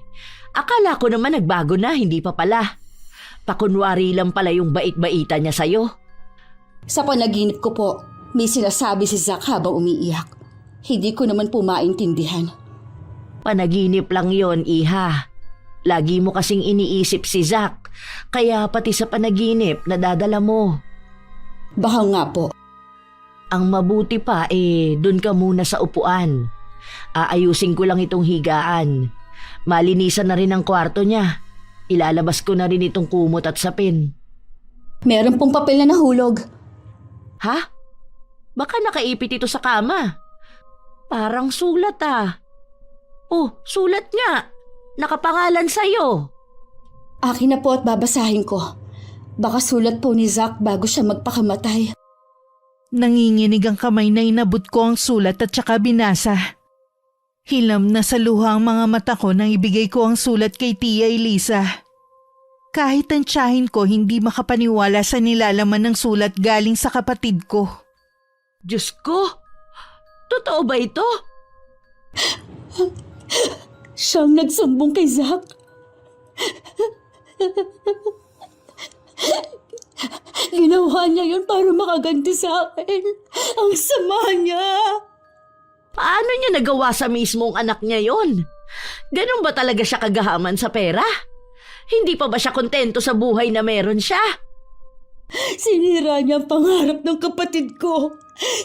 Akala ko naman nagbago na, hindi pa pala. Pakunwari lang pala yung bait-baita niya sa'yo. Sa panaginip ko po, may sinasabi si Zack habang umiiyak. Hindi ko naman po maintindihan. Panaginip lang yon, iha. Lagi mo kasing iniisip si Zack, kaya pati sa panaginip nadadala mo. Baka nga po. Ang mabuti pa dun ka muna sa upuan. Aayusin ko lang itong higaan. Malinisan na rin ang kwarto niya. Ilalabas ko na rin itong kumot at sapin. Meron pong papel na nahulog. Ha? Baka nakaipit ito sa kama. Parang sulat Oh, sulat nga. Nakapangalan sa'yo. Akin na po at babasahin ko. Baka sulat po ni Zack bago siya magpakamatay. Nanginginig ang kamay na inabot ko ang sulat at saka binasa. Hilam na sa luha ang mga mata ko nang ibigay ko ang sulat kay Tia Elisa. Kahit ang tiyahin ko hindi makapaniwala sa nilalaman ng sulat galing sa kapatid ko. Diyos ko! Totoo ba ito? Siyang nagsumbong kay Zack. Ginawa niya yun para makaganti sa akin. Ang sama niya. Paano niya nagawa sa mismong anak niya yon? Ganun ba talaga siya kagahaman sa pera? Hindi pa ba siya kontento sa buhay na meron siya? Sinira niya ang pangarap ng kapatid ko.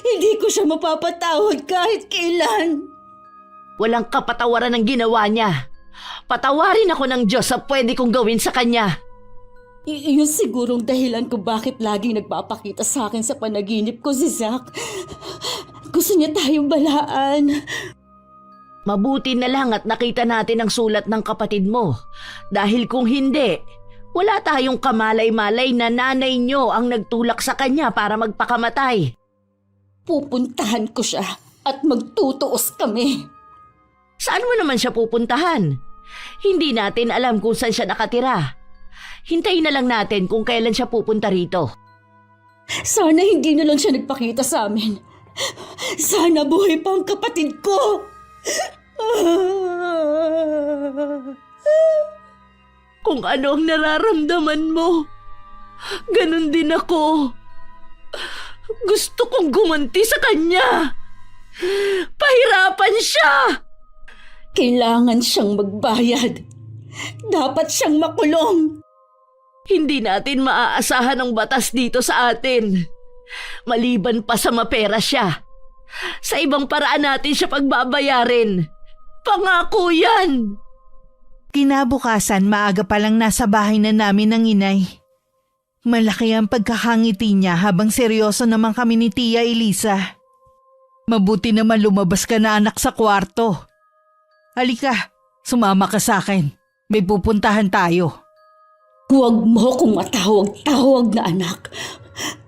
Hindi ko siya mapapatawad kahit kailan. Walang kapatawaran ang ginawa niya. Patawarin ako ng Diyos sa pwede kong gawin sa kanya. Iyon sigurong dahilan kung bakit laging nagpapakita sa akin sa panaginip ko si Zack. Gusto niya tayong balaan. Mabuti na lang at nakita natin ang sulat ng kapatid mo. Dahil kung hindi, wala tayong kamalay-malay na nanay niyo ang nagtulak sa kanya para magpakamatay. Pupuntahan ko siya at magtutuos kami. Saan mo naman siya pupuntahan? Hindi natin alam kung saan siya nakatira. Hintayin na lang natin kung kailan siya pupunta rito. Sana hindi na lang siya nagpakita sa amin. Sana buhay pa ang kapatid ko. Kung ano ang nararamdaman mo, ganun din ako. Gusto kong gumanti sa kanya. Pahirapan siya. Kailangan siyang magbayad. Dapat siyang makulong. Hindi natin maaasahan ang batas dito sa atin. Maliban pa sa mapera siya. Sa ibang paraan natin siya pagbabayarin. Pangako yan! Kinabukasan maaga pa lang nasa bahay na namin ng inay. Malaki ang pagkakangiti niya habang seryoso naman kami ni Tia Elisa. Mabuti naman lumabas ka na anak sa kwarto. Halika, sumama ka sa akin. May pupuntahan tayo. Huwag mo kong matawag-tawag na anak.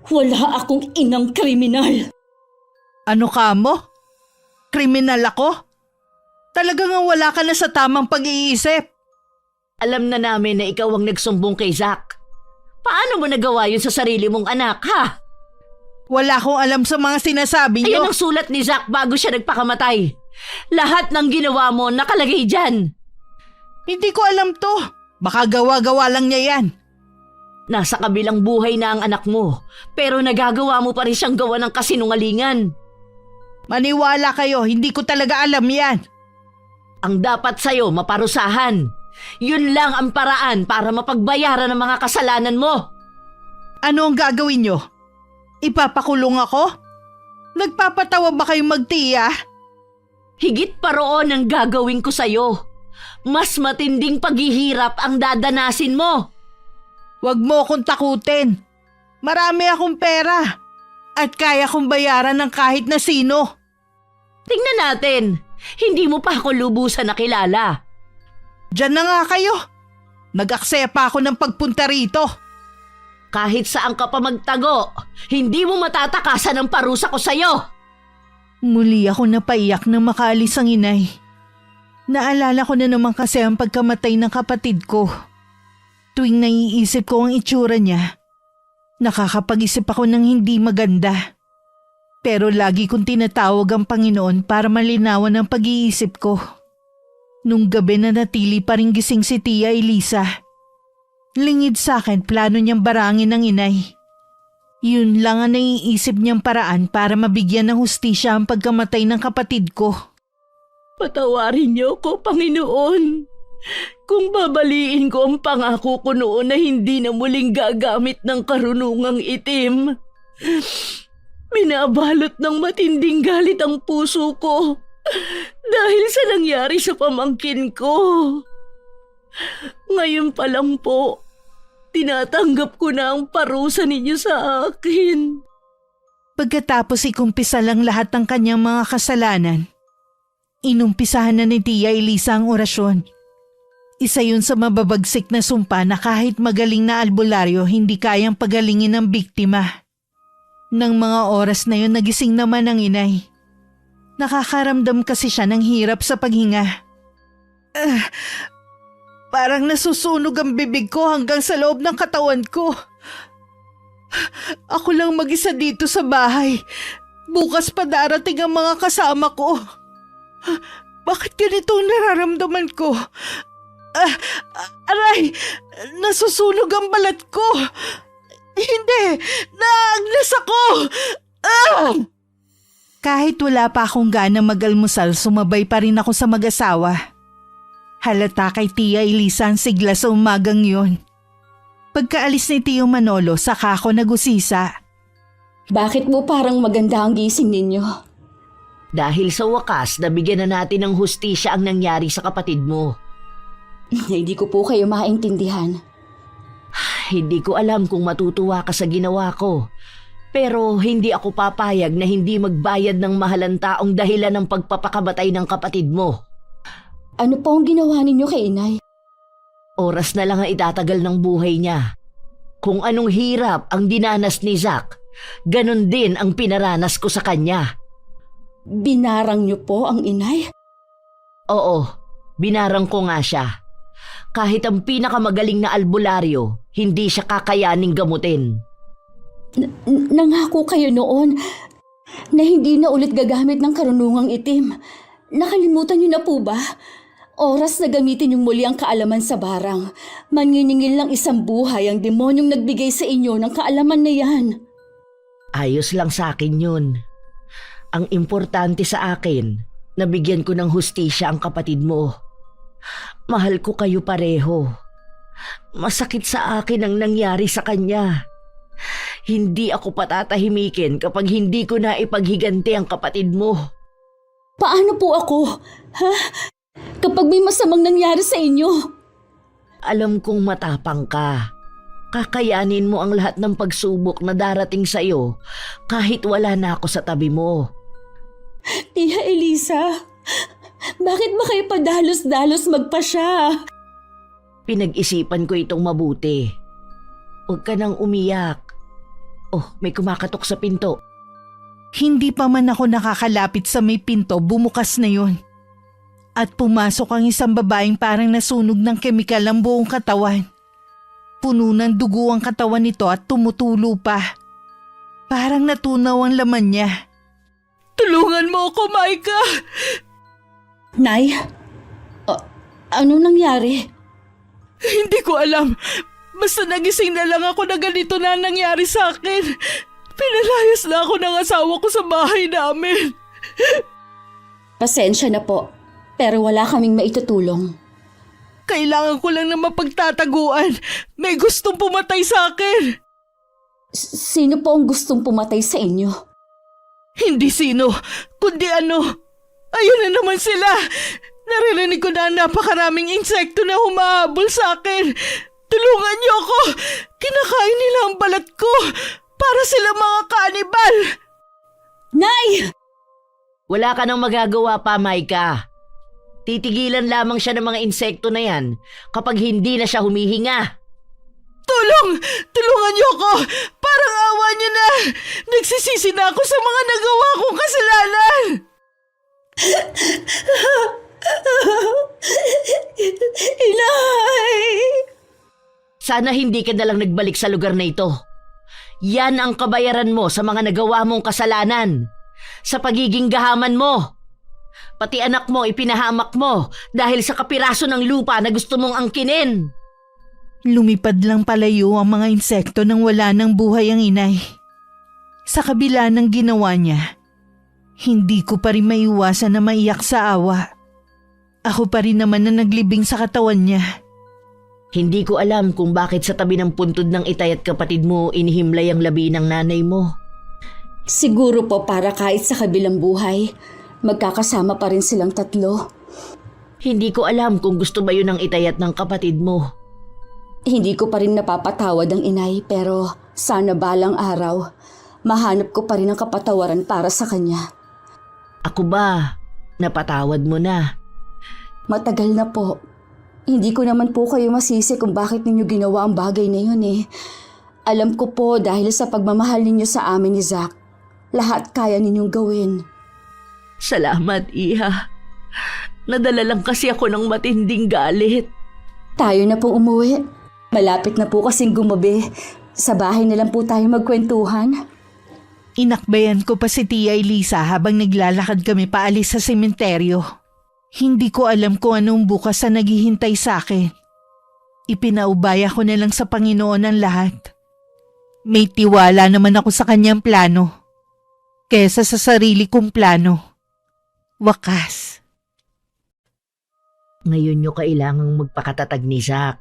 Wala akong inang kriminal. Ano ka mo? Kriminal ako? Talagang wala ka na sa tamang pag-iisip. Alam na namin na ikaw ang nagsumbong kay Zack. Paano mo nagawa yun sa sarili mong anak, ha? Wala akong alam sa mga sinasabi niyo. Ayan ang sulat ni Zack bago siya nagpakamatay. Lahat ng ginawa mo nakalagay dyan. Hindi ko alam to. Baka gawa-gawa lang niya yan. Nasa kabilang buhay na ang anak mo, pero nagagawa mo pa rin siyang gawa ng kasinungalingan. Maniwala kayo, hindi ko talaga alam yan. Ang dapat sa'yo maparusahan. Yun lang ang paraan para mapagbayaran ang mga kasalanan mo. Ano ang gagawin niyo? Ipapakulong ako? Nagpapatawa ba kayong magtiya? Higit pa roon ang gagawin ko sa'yo. Mas matinding paghihirap ang dadanasin mo. Huwag mo akong takutin. Marami akong pera. At kaya kong bayaran ng kahit na sino. Tingnan natin. Hindi mo pa ako lubusan nakilala. Diyan na nga kayo. Nag-aksaya pa ako ng pagpunta rito. Kahit saan ka pa magtago, hindi mo matatakasan ang parusa ko sa'yo. Muli ako napaiyak nang makaalis ang inay. Naalala ko na naman kasi ang pagkamatay ng kapatid ko. Tuwing naiisip ko ang itsura niya, nakakapag-isip ako ng hindi maganda. Pero lagi kong tinatawag ang Panginoon para malinawan ang pag-iisip ko. Nung gabi na natili pa rin gising si Tia Elisa. Lingid sa akin plano niyang barangin ang inay. Yun lang ang naiisip niyang paraan para mabigyan ng hustisya ang pagkamatay ng kapatid ko. Patawarin niyo ko, Panginoon. Kung babaliin ko ang pangako ko noon na hindi na muling gagamit ng karunungang itim. Binabalot ng matinding galit ang puso ko dahil sa nangyari sa pamangkin ko. Ngayon pa lang po, tinatanggap ko na ang parusa ninyo sa akin. Pagkatapos ikumpisa lang lahat ng kanyang mga kasalanan, inumpisahan na ni Tia Elisa ang orasyon. Isa yun sa mababagsik na sumpa na kahit magaling na albularyo hindi kayang pagalingin ng biktima. Nang mga oras na yun nagising naman ang inay. Nakakaramdam kasi siya ng hirap sa paghinga. Parang nasusunog ang bibig ko hanggang sa loob ng katawan ko. Ako lang mag-isa dito sa bahay. Bukas pa darating ang mga kasama ko. Bakit ganito ang nararamdaman ko? Aray! Nasusunog ang balat ko! Hindi! Naagnas ako! Kahit wala pa akong gana mag-almusal, sumabay pa rin ako sa mag-asawa. Halata kay Tia Elisa ang sigla sa umagang yun. Pagkaalis ni Tio Manolo, saka ako nagusisa. Bakit mo parang maganda ang gising ninyo? Dahil sa wakas, nabigyan na natin ng hustisya ang nangyari sa kapatid mo. Hindi ko po kayo maintindihan. Hindi ko alam kung matutuwa ka sa ginawa ko. Pero hindi ako papayag na hindi magbayad ng mahalang taong dahilan ng pagpapakamatay ng kapatid mo. Ano po ang ginawa ninyo kay inay? Oras na lang ang itatagal ng buhay niya. Kung anong hirap ang dinanas ni Zack, ganon din ang pinaranas ko sa kanya. Binarang niyo po ang inay? Oo, binarang ko nga siya. Kahit ang pinakamagaling na albularyo, hindi siya kakayaning gamutin. Nangako kayo noon na hindi na ulit gagamit ng karunungang itim. Nakalimutan niyo na po ba? Oras na gamitin yung muli ang kaalaman sa barang. Manginingil lang isang buhay ang demonyong nagbigay sa inyo ng kaalaman na yan. Ayos lang sa akin yun. Ang importante sa akin, nabigyan ko ng hustisya ang kapatid mo. Mahal ko kayo pareho. Masakit sa akin ang nangyari sa kanya. Hindi ako patatahimikin kapag hindi ko na ipaghiganti ang kapatid mo. Paano po ako? Ha? Kapag may masamang nangyari sa inyo? Alam kong matapang ka. Kakayanin mo ang lahat ng pagsubok na darating sa iyo kahit wala na ako sa tabi mo. Tia Elisa, bakit ba kayo padalos-dalos magpasya? Pinag-isipan ko itong mabuti. Huwag ka nang umiyak. Oh, may kumakatok sa pinto. Hindi pa man ako nakakalapit sa may pinto, bumukas na yon. At pumasok ang isang babaeng parang nasunog ng kemikal ang buong katawan. Puno ng dugo ang katawan nito at tumutulo pa. Parang natunaw ang laman niya. Tulungan mo ako, Maika! Nay, anong nangyari? Hindi ko alam. Basta nagising na lang ako na ganito na nangyari sa akin. Pinalayas na ako ng asawa ko sa bahay namin. Pasensya na po, pero wala kaming maitutulong. Kailangan ko lang na mapagtataguan. May gustong pumatay sa akin. Sino po ang gustong pumatay sa inyo? Hindi sino, kundi ano. Ayun na naman sila. Naririnig ko na ang napakaraming insekto na humahabol sa akin. Tulungan niyo ako. Kinakain nila ang balat ko. Para sila mga kanibal. Nay! Wala ka nang magagawa pa, Maika. Titigilan lamang siya ng mga insekto na yan kapag hindi na siya humihinga. Tulong! Tulungan niyo ako! Parang awa niyo na! Nagsisisi na ako sa mga nagawa kong kasalanan! Inay! Sana hindi ka nalang nagbalik sa lugar na ito. Yan ang kabayaran mo sa mga nagawa mong kasalanan. Sa pagiging gahaman mo. Pati anak mo ipinahamak mo dahil sa kapiraso ng lupa na gusto mong angkinin. Lumipad lang palayo ang mga insekto nang wala ng buhay ang inay. Sa kabila ng ginawa niya, hindi ko pa rin maiwasan na maiyak sa awa. Ako pa rin naman na naglibing sa katawan niya. Hindi ko alam kung bakit sa tabi ng puntod ng itay at kapatid mo inihimlay ang labi ng nanay mo. Siguro po para kahit sa kabilang buhay, magkakasama pa rin silang tatlo. Hindi ko alam kung gusto ba yun ng itay at ng kapatid mo. Hindi ko pa rin napapatawad ang inay pero sana balang araw, mahanap ko pa rin ang kapatawaran para sa kanya. Ako ba, napatawad mo na? Matagal na po. Hindi ko naman po kayo masisi kung bakit ninyo ginawa ang bagay na yun eh. Alam ko po dahil sa pagmamahal ninyo sa amin ni Zack, lahat kaya ninyong gawin. Salamat, Iha. Nadala lang kasi ako ng matinding galit. Tayo na pong umuwi. Malapit na po kasing gumabi. Sa bahay na lang po tayo magkwentuhan. Inakbayan ko pa si Tia Elisa habang naglalakad kami paalis sa sementeryo. Hindi ko alam kung anong bukas na naghihintay sa akin. Ipinaubaya ko na lang sa Panginoon ang lahat. May tiwala naman ako sa kanyang plano. Kesa sa sarili kong plano. Wakas. Ngayon nyo kailangang magpakatatag ni Zack.